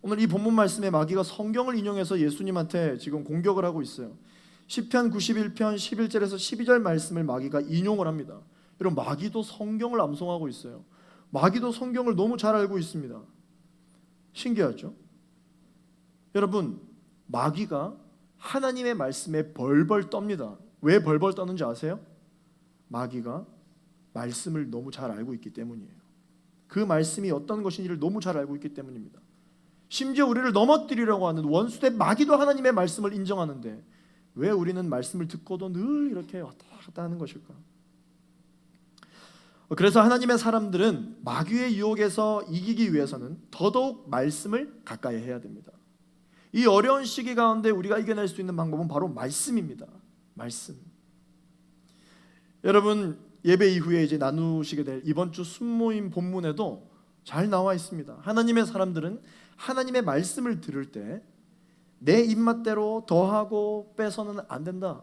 S3: 오늘 이 본문 말씀에 마귀가 성경을 인용해서 예수님한테 지금 공격을 하고 있어요. 시편 91편 11절에서 12절 말씀을 마귀가 인용을 합니다. 여러분, 마귀도 성경을 암송하고 있어요. 마귀도 성경을 너무 잘 알고 있습니다. 신기하죠? 여러분, 마귀가 하나님의 말씀에 벌벌 떱니다. 왜 벌벌 떠는지 아세요? 마귀가 말씀을 너무 잘 알고 있기 때문이에요. 그 말씀이 어떤 것인지를 너무 잘 알고 있기 때문입니다. 심지어 우리를 넘어뜨리려고 하는 원수대 마귀도 하나님의 말씀을 인정하는데 왜 우리는 말씀을 듣고도 늘 이렇게 왔다 갔다 하는 것일까? 그래서 하나님의 사람들은 마귀의 유혹에서 이기기 위해서는 더더욱 말씀을 가까이 해야 됩니다. 이 어려운 시기 가운데 우리가 이겨낼 수 있는 방법은 바로 말씀입니다. 말씀. 여러분, 예배 이후에 이제 나누시게 될 이번 주 순모임 본문에도 잘 나와 있습니다. 하나님의 사람들은 하나님의 말씀을 들을 때 내 입맛대로 더하고 빼서는 안 된다.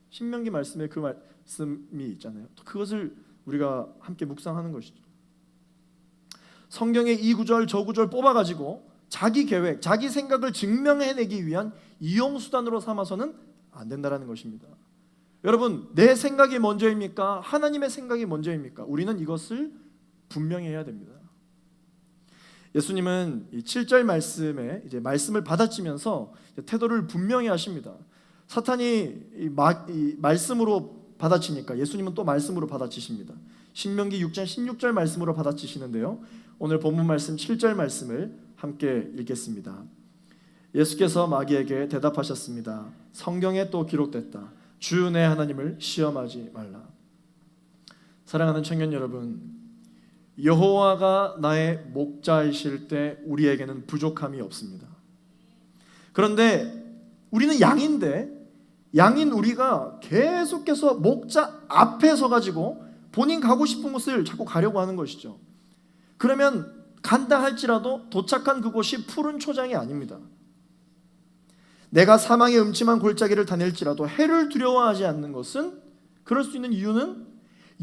S3: 신명기 말씀에 그 말씀이 있잖아요. 그것을 우리가 함께 묵상하는 것이죠. 성경의 이 구절 저 구절 뽑아가지고 자기 계획, 자기 생각을 증명해내기 위한 이용수단으로 삼아서는 안 된다는 것입니다. 여러분, 내 생각이 먼저입니까? 하나님의 생각이 먼저입니까? 우리는 이것을 분명히 해야 됩니다. 예수님은 이 7절 말씀에 이제 말씀을 받아치면서 태도를 분명히 하십니다. 사탄이 이 말씀으로 받아치니까 예수님은 또 말씀으로 받아치십니다. 신명기 6장 16절 말씀으로 받아치시는데요. 오늘 본문 말씀 7절 말씀을 함께 읽겠습니다. 예수께서 마귀에게 대답하셨습니다. 성경에 또 기록됐다. 주 내 하나님을 시험하지 말라. 사랑하는 청년 여러분, 여호와가 나의 목자이실 때 우리에게는 부족함이 없습니다. 그런데 우리는 양인 우리가 계속해서 목자 앞에 서가지고 본인 가고 싶은 곳을 자꾸 가려고 하는 것이죠. 그러면 간다 할지라도 도착한 그곳이 푸른 초장이 아닙니다. 내가 사망의 음침한 골짜기를 다닐지라도 해를 두려워하지 않는 것은, 그럴 수 있는 이유는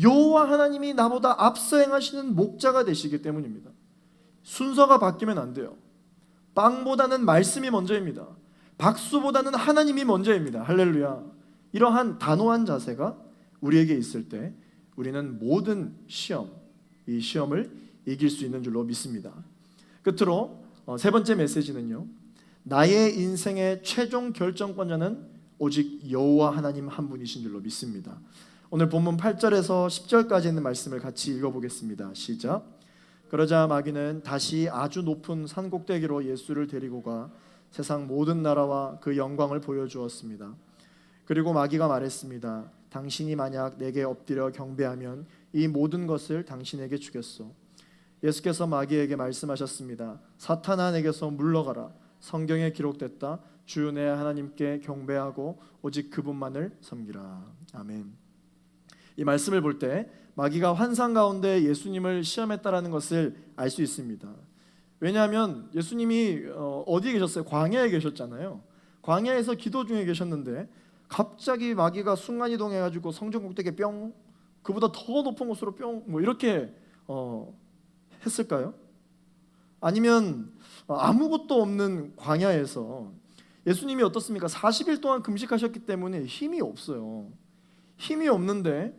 S3: 여호와 하나님이 나보다 앞서 행하시는 목자가 되시기 때문입니다. 순서가 바뀌면 안 돼요. 빵보다는 말씀이 먼저입니다. 박수보다는 하나님이 먼저입니다. 할렐루야. 이러한 단호한 자세가 우리에게 있을 때 우리는 모든 이 시험을 이길 수 있는 줄로 믿습니다. 끝으로 세 번째 메시지는요, 나의 인생의 최종 결정권자는 오직 여호와 하나님 한 분이신 줄로 믿습니다. 오늘 본문 8절에서 10절까지 있는 말씀을 같이 읽어보겠습니다. 시작. 그러자 마귀는 다시 아주 높은 산 꼭대기로 예수를 데리고 가 세상 모든 나라와 그 영광을 보여주었습니다. 그리고 마귀가 말했습니다. 당신이 만약 내게 엎드려 경배하면 이 모든 것을 당신에게 주겠소. 예수께서 마귀에게 말씀하셨습니다. 사탄아, 내게서 물러가라. 성경에 기록됐다. 주 내 하나님께 경배하고 오직 그분만을 섬기라. 아멘. 이 말씀을 볼 때 마귀가 환상 가운데 예수님을 시험했다라는 것을 알 수 있습니다. 왜냐하면 예수님이 어디에 계셨어요? 광야에 계셨잖아요. 광야에서 기도 중에 계셨는데 갑자기 마귀가 순간이동해가지고 성전 꼭대기에 뿅, 그보다 더 높은 곳으로 뿅, 뭐 이렇게 했을까요? 아니면 아무것도 없는 광야에서 예수님이 어떻습니까? 40일 동안 금식하셨기 때문에 힘이 없어요. 힘이 없는데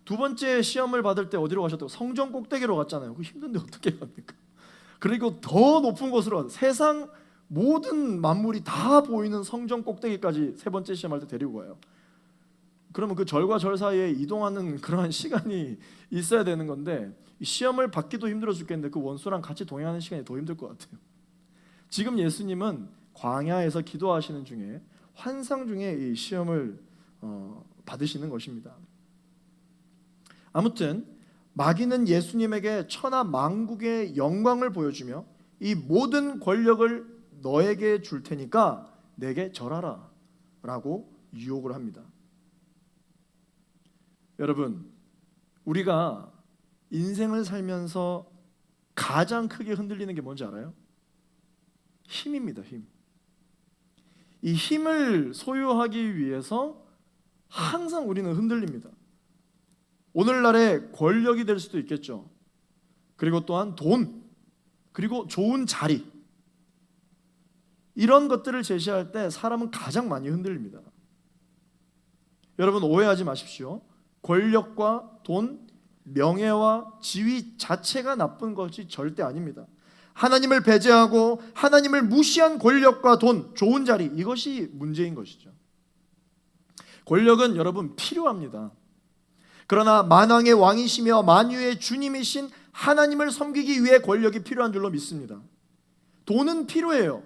S3: 두 번째 시험을 받을 때 어디로 가셨다고? 성전 꼭대기로 갔잖아요. 그 힘든데 어떻게 갑니까? 그리고 더 높은 곳으로 가서 세상 모든 만물이 다 보이는 성전 꼭대기까지 세 번째 시험할 때 데리고 가요. 그러면 그 절과 절 사이에 이동하는 그러한 시간이 있어야 되는 건데 시험을 받기도 힘들어 죽겠는데 그 원수랑 같이 동행하는 시간이 더 힘들 것 같아요. 지금 예수님은 광야에서 기도하시는 중에 환상 중에 이 시험을 받으시는 것입니다. 아무튼 마귀는 예수님에게 천하 만국의 영광을 보여주며 이 모든 권력을 너에게 줄 테니까 내게 절하라 라고 유혹을 합니다. 여러분, 우리가 인생을 살면서 가장 크게 흔들리는 게 뭔지 알아요? 힘입니다. 힘. 이 힘을 소유하기 위해서 항상 우리는 흔들립니다. 오늘날의 권력이 될 수도 있겠죠. 그리고 또한 돈, 그리고 좋은 자리, 이런 것들을 제시할 때 사람은 가장 많이 흔들립니다. 여러분, 오해하지 마십시오. 권력과 돈, 명예와 지위 자체가 나쁜 것이 절대 아닙니다. 하나님을 배제하고 하나님을 무시한 권력과 돈, 좋은 자리, 이것이 문제인 것이죠. 권력은 여러분 필요합니다. 그러나 만왕의 왕이시며 만유의 주님이신 하나님을 섬기기 위해 권력이 필요한 줄로 믿습니다. 돈은 필요해요.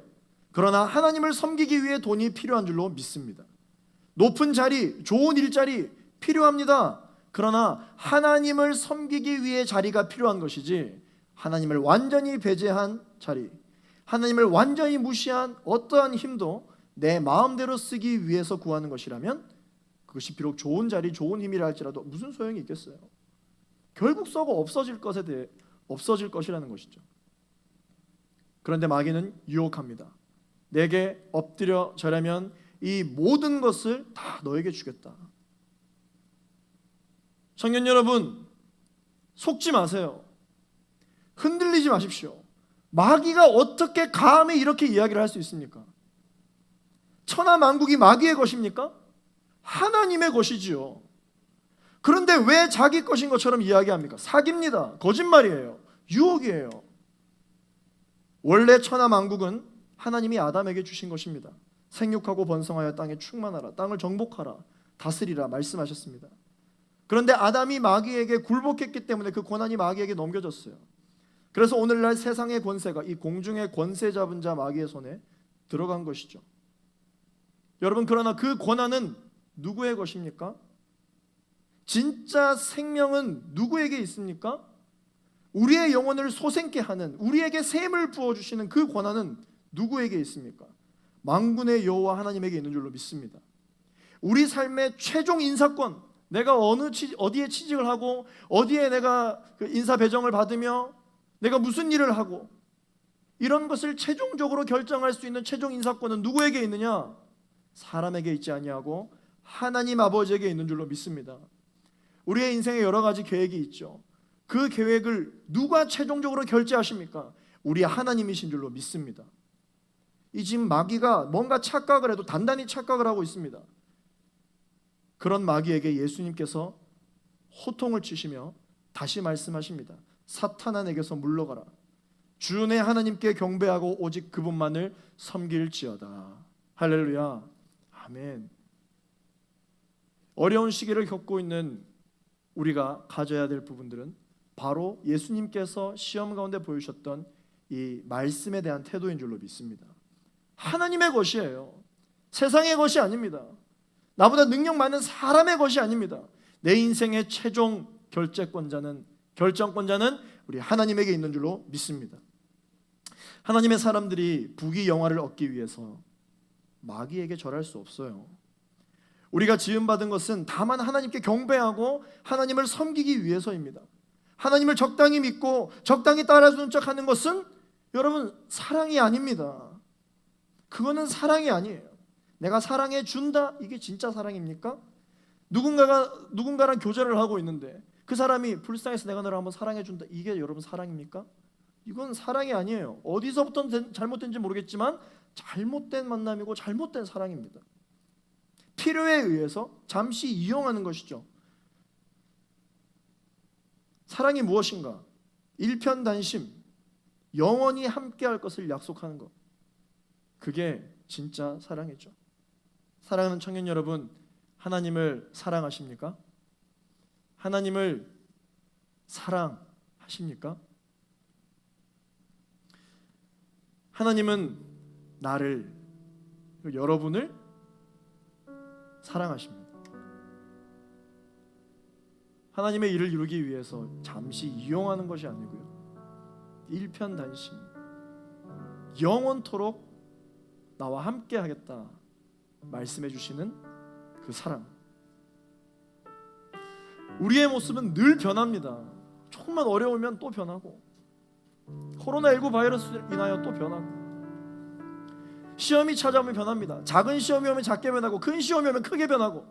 S3: 그러나 하나님을 섬기기 위해 돈이 필요한 줄로 믿습니다. 높은 자리, 좋은 일자리 필요합니다. 그러나 하나님을 섬기기 위해 자리가 필요한 것이지 하나님을 완전히 배제한 자리, 하나님을 완전히 무시한 어떠한 힘도 내 마음대로 쓰기 위해서 구하는 것이라면 그것이 비록 좋은 자리, 좋은 힘이라 할지라도 무슨 소용이 있겠어요? 결국 썩어 없어질 것에 대해 없어질 것이라는 것이죠. 그런데 마귀는 유혹합니다. 내게 엎드려 절하면 이 모든 것을 다 너에게 주겠다. 청년 여러분, 속지 마세요. 흔들리지 마십시오. 마귀가 어떻게 감히 이렇게 이야기를 할 수 있습니까? 천하 만국이 마귀의 것입니까? 하나님의 것이지요. 그런데 왜 자기 것인 것처럼 이야기합니까? 사기입니다. 거짓말이에요. 유혹이에요. 원래 천하 만국은 하나님이 아담에게 주신 것입니다. 생육하고 번성하여 땅에 충만하라, 땅을 정복하라, 다스리라 말씀하셨습니다. 그런데 아담이 마귀에게 굴복했기 때문에 그 권한이 마귀에게 넘겨졌어요. 그래서 오늘날 세상의 권세가 이 공중의 권세 잡은 자 마귀의 손에 들어간 것이죠. 여러분, 그러나 그 권한은 누구의 것입니까? 진짜 생명은 누구에게 있습니까? 우리의 영혼을 솟게 하는, 우리에게 샘을 부어주시는 그 권한은 누구에게 있습니까? 만군의 여호와 하나님에게 있는 줄로 믿습니다. 우리 삶의 최종 인사권, 내가 어디에 취직을 하고 어디에 내가 그 인사 배정을 받으며 내가 무슨 일을 하고 이런 것을 최종적으로 결정할 수 있는 최종 인사권은 누구에게 있느냐? 사람에게 있지 아니하고 하나님 아버지에게 있는 줄로 믿습니다. 우리의 인생에 여러 가지 계획이 있죠. 그 계획을 누가 최종적으로 결제하십니까? 우리 하나님이신 줄로 믿습니다. 이 지금 마귀가 뭔가 착각을 해도 단단히 착각을 하고 있습니다. 그런 마귀에게 예수님께서 호통을 치시며 다시 말씀하십니다. 사탄아, 내게서 물러가라. 주 내 하나님께 경배하고 오직 그분만을 섬길지어다. 할렐루야. 아멘. 어려운 시기를 겪고 있는 우리가 가져야 될 부분들은 바로 예수님께서 시험 가운데 보여주셨던 이 말씀에 대한 태도인 줄로 믿습니다. 하나님의 것이에요. 세상의 것이 아닙니다. 나보다 능력 많은 사람의 것이 아닙니다. 내 인생의 최종 결정권자는 우리 하나님에게 있는 줄로 믿습니다. 하나님의 사람들이 부귀영화를 얻기 위해서 마귀에게 절할 수 없어요. 우리가 지음받은 것은 다만 하나님께 경배하고 하나님을 섬기기 위해서입니다. 하나님을 적당히 믿고 적당히 따라주는 척하는 것은 여러분 사랑이 아닙니다. 그거는 사랑이 아니에요. 내가 사랑해 준다, 이게 진짜 사랑입니까? 누군가랑 교제를 하고 있는데 그 사람이 불쌍해서 내가 너를 한번 사랑해 준다, 이게 여러분 사랑입니까? 이건 사랑이 아니에요. 어디서부터 잘못된지 모르겠지만 잘못된 만남이고 잘못된 사랑입니다. 필요에 의해서 잠시 이용하는 것이죠. 사랑이 무엇인가? 일편단심, 영원히 함께할 것을 약속하는 것, 그게 진짜 사랑이죠. 사랑하는 청년 여러분, 하나님을 사랑하십니까? 하나님을 사랑하십니까? 하나님은 나를, 여러분을 사랑하십니다. 하나님의 일을 이루기 위해서 잠시 이용하는 것이 아니고요, 일편단심, 영원토록 나와 함께 하겠다 말씀해 주시는 그 사랑. 우리의 모습은 늘 변합니다. 조금만 어려우면 또 변하고, 코로나19 바이러스로 인하여 또 변하고, 시험이 찾아오면 변합니다. 작은 시험이 오면 작게 변하고, 큰 시험이 오면 크게 변하고,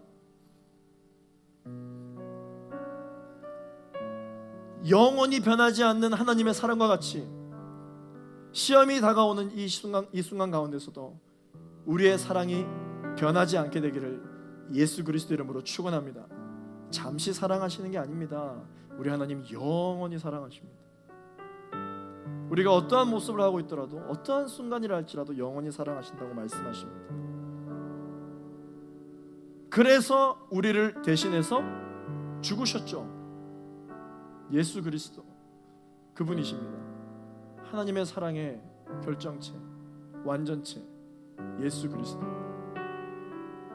S3: 영원히 변하지 않는 하나님의 사랑과 같이 시험이 다가오는 이 순간 가운데서도 우리의 사랑이 변하지 않게 되기를 예수 그리스도 이름으로 축원합니다. 잠시 사랑하시는 게 아닙니다. 우리 하나님 영원히 사랑하십니다. 우리가 어떠한 모습을 하고 있더라도, 어떠한 순간이라 할지라도 영원히 사랑하신다고 말씀하십니다. 그래서 우리를 대신해서 죽으셨죠. 예수 그리스도, 그분이십니다. 하나님의 사랑의 결정체, 완전체, 예수 그리스도.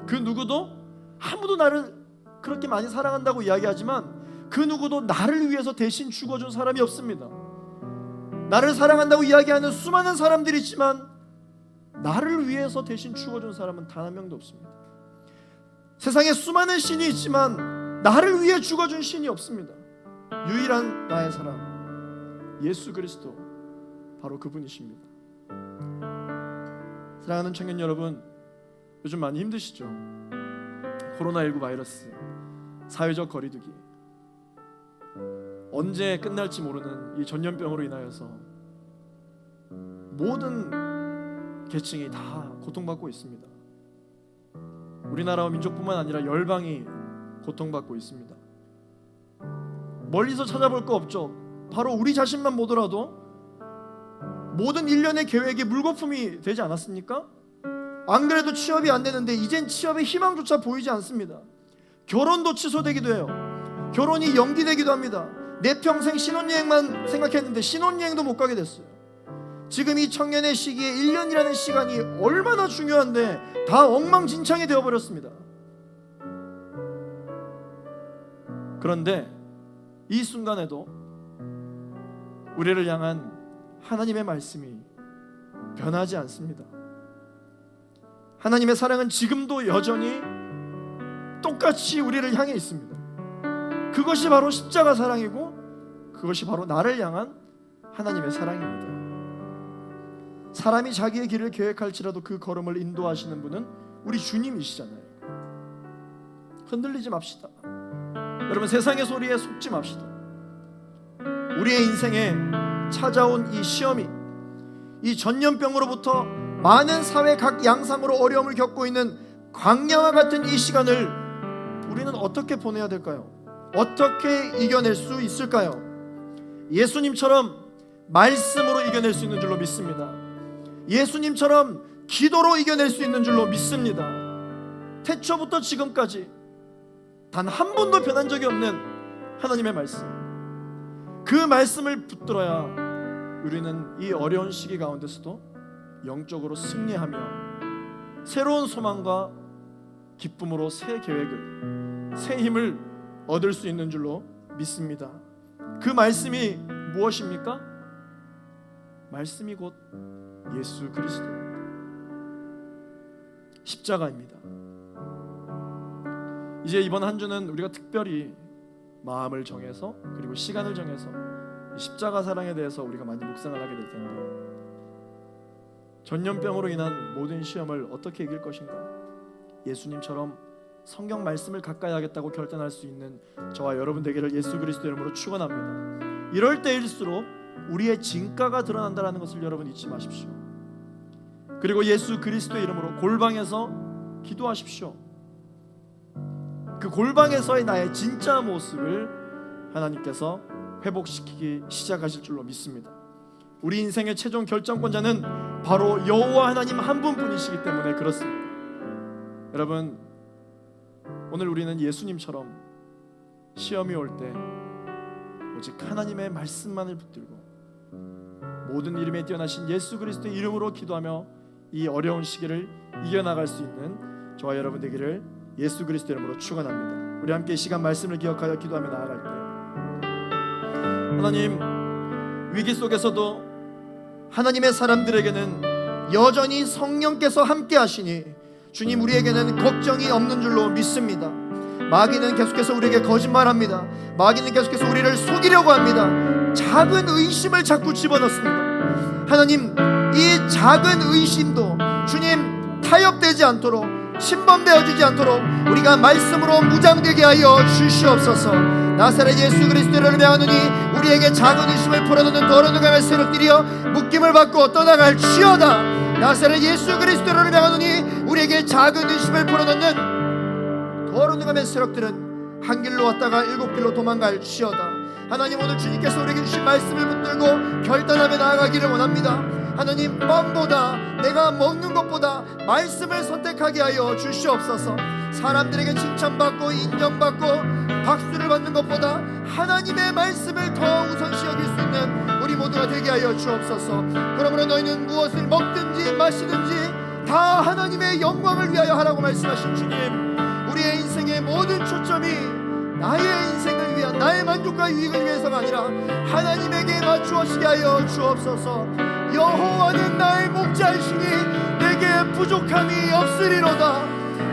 S3: 그 누구도, 아무도 나를 그렇게 많이 사랑한다고 이야기하지만 그 누구도 나를 위해서 대신 죽어준 사람이 없습니다. 나를 사랑한다고 이야기하는 수많은 사람들이 있지만 나를 위해서 대신 죽어준 사람은 단 한 명도 없습니다. 세상에 수많은 신이 있지만 나를 위해 죽어준 신이 없습니다. 유일한 나의 사랑, 예수 그리스도, 바로 그분이십니다. 사랑하는 청년 여러분, 요즘 많이 힘드시죠? 코로나19 바이러스, 사회적 거리두기, 언제 끝날지 모르는 이 전염병으로 인하여서 모든 계층이 다 고통받고 있습니다. 우리나라와 민족뿐만 아니라 열방이 고통받고 있습니다. 멀리서 찾아볼 거 없죠. 바로 우리 자신만 보더라도 모든 일련의 계획이 물거품이 되지 않았습니까? 안 그래도 취업이 안 되는데 이젠 취업의 희망조차 보이지 않습니다. 결혼도 취소되기도 해요. 결혼이 연기되기도 합니다. 내 평생 신혼여행만 생각했는데 신혼여행도 못 가게 됐어요. 지금 이 청년의 시기에 1년이라는 시간이 얼마나 중요한데 다 엉망진창이 되어버렸습니다. 그런데 이 순간에도 우리를 향한 하나님의 말씀이 변하지 않습니다. 하나님의 사랑은 지금도 여전히 똑같이 우리를 향해 있습니다. 그것이 바로 십자가 사랑이고, 그것이 바로 나를 향한 하나님의 사랑입니다. 사람이 자기의 길을 계획할지라도 그 걸음을 인도하시는 분은 우리 주님이시잖아요. 흔들리지 맙시다. 여러분, 세상의 소리에 속지 맙시다. 우리의 인생에 찾아온 이 시험이, 이 전염병으로부터 많은 사회 각 양상으로 어려움을 겪고 있는 광야와 같은 이 시간을 우리는 어떻게 보내야 될까요? 어떻게 이겨낼 수 있을까요? 예수님처럼 말씀으로 이겨낼 수 있는 줄로 믿습니다. 예수님처럼 기도로 이겨낼 수 있는 줄로 믿습니다. 태초부터 지금까지 단 한 번도 변한 적이 없는 하나님의 말씀, 그 말씀을 붙들어야 우리는 이 어려운 시기 가운데서도 영적으로 승리하며 새로운 소망과 기쁨으로 새 계획을, 새 힘을 얻을 수 있는 줄로 믿습니다. 그 말씀이 무엇입니까? 말씀이 곧 예수 그리스도입니다. 십자가입니다. 이제 이번 한 주는 우리가 특별히 마음을 정해서 그리고 시간을 정해서 십자가 사랑에 대해서 우리가 많이 묵상을 하게 될 텐데, 전염병으로 인한 모든 시험을 어떻게 이길 것인가, 예수님처럼 성경 말씀을 가까이 하겠다고 결단할 수 있는 저와 여러분 되기를 예수 그리스도 이름으로 축원합니다. 이럴 때일수록 우리의 진가가 드러난다는 것을 여러분 잊지 마십시오. 그리고 예수 그리스도 이름으로 골방에서 기도하십시오. 그 골방에서의 나의 진짜 모습을 하나님께서 회복시키기 시작하실 줄로 믿습니다. 우리 인생의 최종 결정권자는 바로 여호와 하나님 한 분뿐이시기 때문에 그렇습니다. 여러분, 오늘 우리는 예수님처럼 시험이 올 때 오직 하나님의 말씀만을 붙들고 모든 이름에 뛰어나신 예수 그리스도의 이름으로 기도하며 이 어려운 시기를 이겨나갈 수 있는 저와 여러분 되기를 예수 그리스도 이름으로 축원합니다. 우리 함께 이 시간 말씀을 기억하여 기도하며 나아갈 때, 하나님, 위기 속에서도 하나님의 사람들에게는 여전히 성령께서 함께 하시니 주님, 우리에게는 걱정이 없는 줄로 믿습니다. 마귀는 계속해서 우리에게 거짓말합니다. 마귀는 계속해서 우리를 속이려고 합니다. 작은 의심을 자꾸 집어넣습니다. 하나님, 이 작은 의심도 주님 타협되지 않도록, 침범되어지지 않도록 우리가 말씀으로 무장되게 하여 주시옵소서. 나사렛 예수 그리스도를 명하노니 우리에게 작은 의심을 풀어놓는 더러운 감의 세력들이여 묶임을 받고 떠나갈 지어다. 나사렛 예수 그리스도를 명하노니 우리에게 작은 의심을 풀어놓는 더러운 감의 세력들은 한 길로 왔다가 일곱 길로 도망갈 지어다. 하나님, 오늘 주님께서 우리에게 주신 말씀을 붙들고 결단하며 나아가기를 원합니다. 하나님, 뻔보다 내가 먹는 것보다 말씀을 선택하게 하여 주시옵소서. 사람들에게 칭찬받고 인정받고 박수를 받는 것보다 하나님의 말씀을 더 우선시 여길 수 있는 우리 모두가 되게 하여 주옵소서. 그러므로 너희는 무엇을 먹든지 마시든지 다 하나님의 영광을 위하여 하라고 말씀하신 주님, 우리의 인생의 모든 초점이 나의 인생을 위한, 나의 만족과 유익을 위해서가 아니라 하나님에게 맞추어지게 하여 주옵소서. 여호와는 나의 목자이시니 내게 부족함이 없으리로다.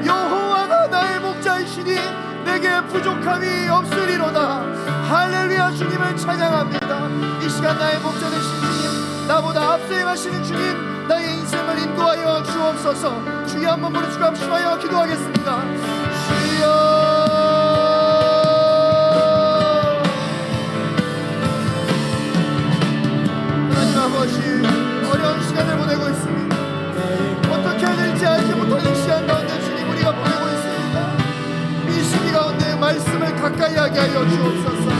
S3: 여호와가 나의 목자이시니 내게 부족함이 없으리로다. 할렐루야. 주님을 찬양합니다. 이 시간 나의 목자 되신 주님, 나보다 앞서 행하시는 주님, 나의 인생을 인도하여 주옵소서. 주여 한번 부르시고 합심하여 기도하겠습니다. 주여, 아버지, 어려운 시간을 보내고 있습니다. 어떻게 해야 될지 알지 못하는 시간 가운데 주님 우리가 보내고 있습니다. 이 시기 가운데 말씀을 가까이 하게 하여 주옵소서.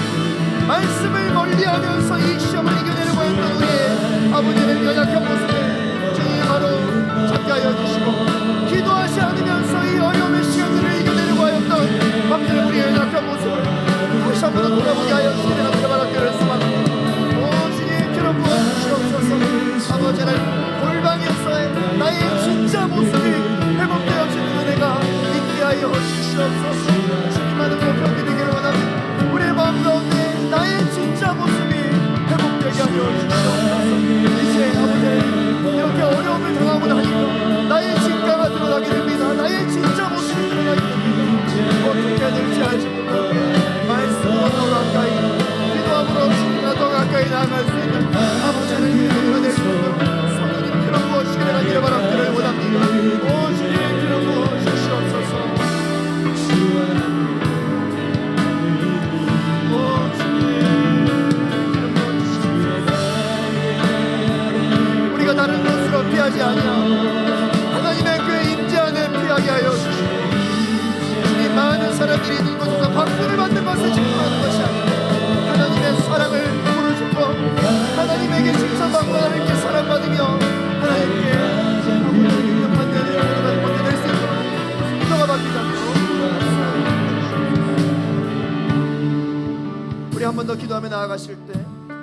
S3: 말씀을 멀리하면서 이 시험을 이겨내려고 했던 우리의 아버지의 연약한 모습을 주님 바로 찾게 하여 주시고, 기도하지 않으면서 이 어려움의 시간들을 이겨내려고 하였던 밤새 우리의 연약한 모습을 다시 한번 돌아보게 하여 주시기를 바랍니다. 부어주시옵소서. 아버지는 골방에서의 나의 진짜 모습이 회복되어지는 은혜가 있게 하여 주시옵소서. 주님만을 높여드리기를 원합니다. 우리의 마음 가운데 나의 진짜 모습이 회복되게 하여 주시옵소서. 이제 아버지, 이렇게 어려움을 당하고 나니까 나의 진가가 드러나게 됩니다. 나의 진짜 모습이 드러나게 됩니다. 어떻게 해야 될지 알지 못하고 말씀으로 더 가까이, 기도함으로 주님과 더 가까이 나아갈 수 있는 아버지를 이끌어낼 수 있는 성령님 기름 부어주시기를 하기를 바랍기를 원합니다. 오 주님, 기름 부어주시옵소서. 오 주님, 기름 부어주시옵소서. 우리가 다른 곳으로 피하지 아니하고 하나님의 그 임재 안에 피하게 하여 주시고, 주님, 많은 사람들이 있는 곳에서 박수를 받는 것을 집중하는 것이 아니라 하나님의 사랑을 부르짖고 하나님에게 칭찬받고 하나님께 사랑받으며 하나님께 아버지의 인정받는 모두가 될 수 있도록 기도가 받기자. 우리 한 번 더 기도하며 나아가실 때,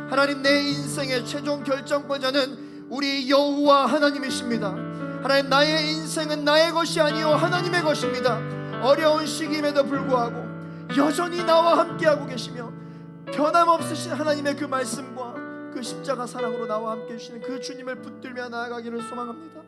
S3: 하나님, 내 인생의 최종 결정권자는 우리 여호와 하나님이십니다. 하나님, 나의 인생은 나의 것이 아니요 하나님의 것입니다. 어려운 시기임에도 불구하고 여전히 나와 함께하고 계시며 변함없으신 하나님의 그 말씀과 그 십자가 사랑으로 나와 함께 해주시는 그 주님을 붙들며 나아가기를 소망합니다.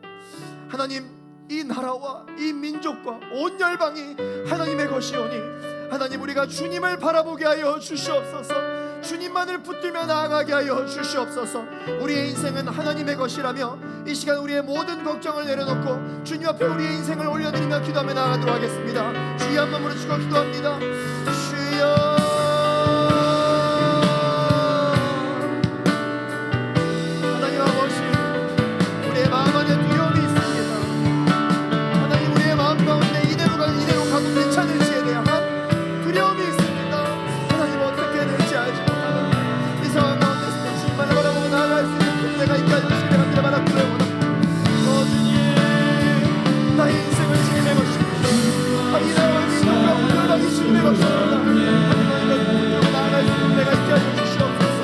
S3: 하나님, 이 나라와 이 민족과 온 열방이 하나님의 것이오니 하나님, 우리가 주님을 바라보게 하여 주시옵소서. 주님만을 붙들며 나아가게 하여 주시옵소서. 우리의 인생은 하나님의 것이라며 이 시간 우리의 모든 걱정을 내려놓고 주님 앞에 우리의 인생을 올려드리며 기도하며 나아가도록 하겠습니다. 주여 한 몸으로 주고 기도합니다. 주여, 하나님 아버지, 우리의 마음 안에 두려움이 있습니다. 하나님, 우리의 마음 가운데 이대로 가도 괜찮을지에 대한 두려움이 있습니다. 하나님, 어떻게 해야 될지 알지 못하는 이 상황 가운데서 주님만을 바라보고 나아갈 수 있는 은혜가 있게 하여 주시기를 간절히 바라기를 원합니다. 주님, 나의 인생은 주님의 것입니다. 이 나라와 민족과 온 열방이 주님의 것입니다. 하나님, 붙들고 나아갈 수 있는 은혜가 있게 하여 주시옵소서.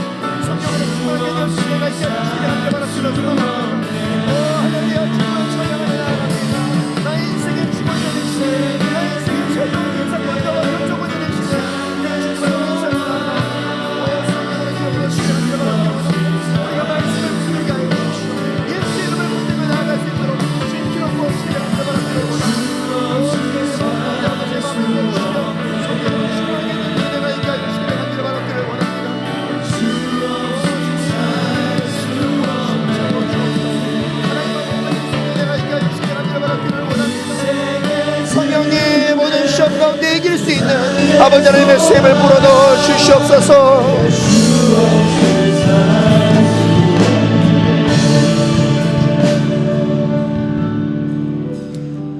S3: 성령으로 충만하게 되어 주시는 은혜가 있게 하여 주시기를 간절히 바라기를 원합니다. 하나님이여, 주님을 찬양하며 나아갑니다. 나의 인생의 주권자 되시네, 나의 인생의 최종 인사권자와 결정권자 되시네, 주님을 감사합니다. 성령으로 기억해 주시기를 간절히 바랍니다. 우리가 말씀을 붙들게 하여 주시오. 예수 이름을 붙들며 나아갈 수 있도록 주님 기록 부어주시기를 간절히 바라기를 원합니다. 주님의 마음을 아버지의 마음을 부어주시며 성령으로 충만하게 되는 은혜가 있게 하여 주시기를 간절히 바라기를 원합니다. 성령님, 모든 시험 가운데 이길 수 있는 아버지 하나님의 셈을 불어넣어 주시옵소서.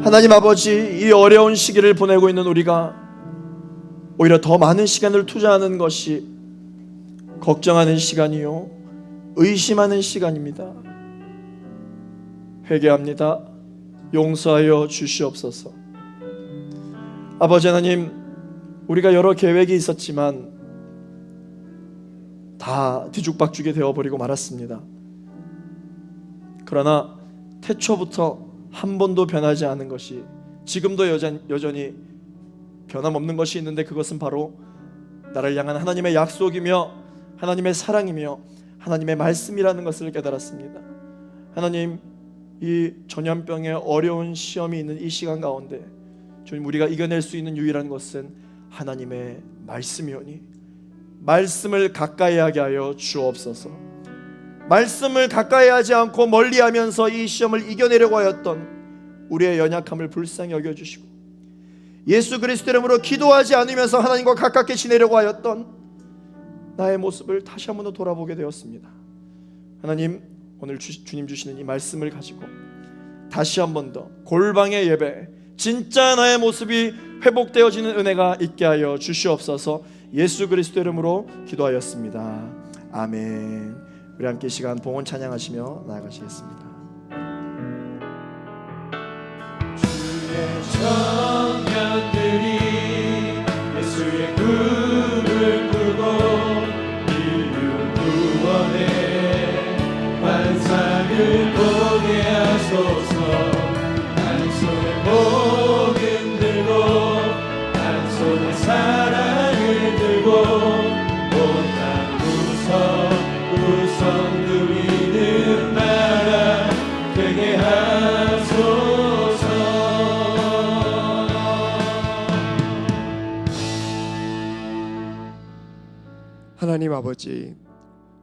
S3: 하나님 아버지, 이 어려운 시기를 보내고 있는 우리가 오히려 더 많은 시간을 투자하는 것이 걱정하는 시간이요 의심하는 시간입니다. 회개합니다. 용서하여 주시옵소서. 아버지 하나님, 우리가 여러 계획이 있었지만 다 뒤죽박죽이 되어버리고 말았습니다. 그러나 태초부터 한 번도 변하지 않은 것이, 지금도 여전히 변함없는 것이 있는데, 그것은 바로 나를 향한 하나님의 약속이며 하나님의 사랑이며 하나님의 말씀이라는 것을 깨달았습니다. 하나님, 이 전염병의 어려운 시험이 있는 이 시간 가운데 주님, 우리가 이겨낼 수 있는 유일한 것은 하나님의 말씀이오니 말씀을 가까이 하게 하여 주옵소서. 말씀을 가까이 하지 않고 멀리하면서 이 시험을 이겨내려고 하였던 우리의 연약함을 불쌍히 여겨주시고, 예수 그리스도 이름으로 기도하지 않으면서 하나님과 가깝게 지내려고 하였던 나의 모습을 다시 한번 더 돌아보게 되었습니다. 하나님, 오늘 주님 주시는 이 말씀을 가지고 다시 한번 더 골방의 예배, 진짜 나의 모습이 회복되어지는 은혜가 있게 하여 주시옵소서. 예수 그리스도 이름으로 기도하였습니다. 아멘. 우리 함께 이 시간 봉헌 찬양하시며 나아가시겠습니다.
S4: 주의 청년들이 예수의 꿈을 꾸고 인류 구원의 환상을 보게 하소서. 한 손에 복음 들고 한 손에 사랑을 들고 온 땅 우선 누리는 나라 되게 하소서.
S5: 하나님 아버지,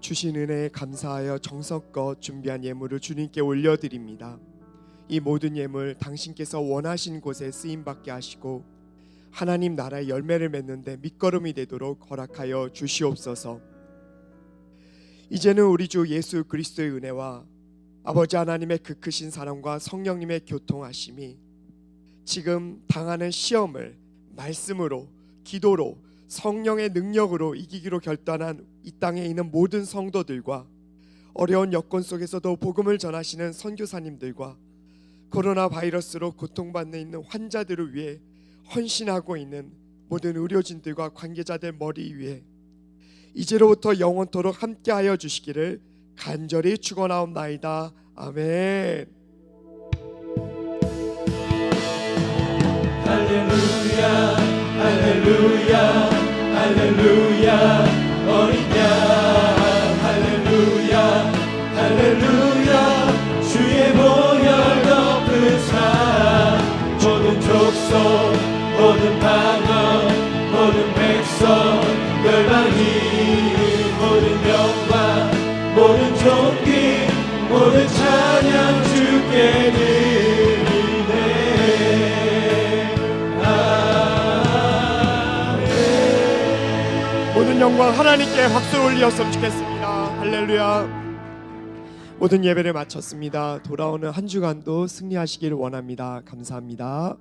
S5: 주신 은혜에 감사하여 정성껏 준비한 예물을 주님께 올려드립니다. 이 모든 예물 당신께서 원하신 곳에 쓰임받게 하시고 하나님 나라의 열매를 맺는데 밑거름이 되도록 허락하여 주시옵소서. 이제는 우리 주 예수 그리스도의 은혜와 아버지 하나님의 그 크신 사랑과 성령님의 교통하심이 지금 당하는 시험을 말씀으로, 기도로, 성령의 능력으로 이기기로 결단한 이 땅에 있는 모든 성도들과 어려운 여건 속에서도 복음을 전하시는 선교사님들과 코로나 바이러스로 고통받는 있는 환자들을 위해 헌신하고 있는 모든 의료진들과 관계자들 머리 위에 이제로부터 영원토록 함께하여 주시기를 간절히 축원하옵나이다. 아멘.
S4: 할렐루야 어린 양 할렐루야 할렐루야 주의 보혈 덮은 산 모든 족속 모든 방언 모든 백성 열방이 모든 영광 모든 존귀 모든 찬양 주께 드리네 아멘.
S5: 모든 영광 하나님께 박수를 올리었으면 좋겠습니다. 할렐루야. 모든 예배를 마쳤습니다. 돌아오는 한 주간도 승리하시기를 원합니다. 감사합니다.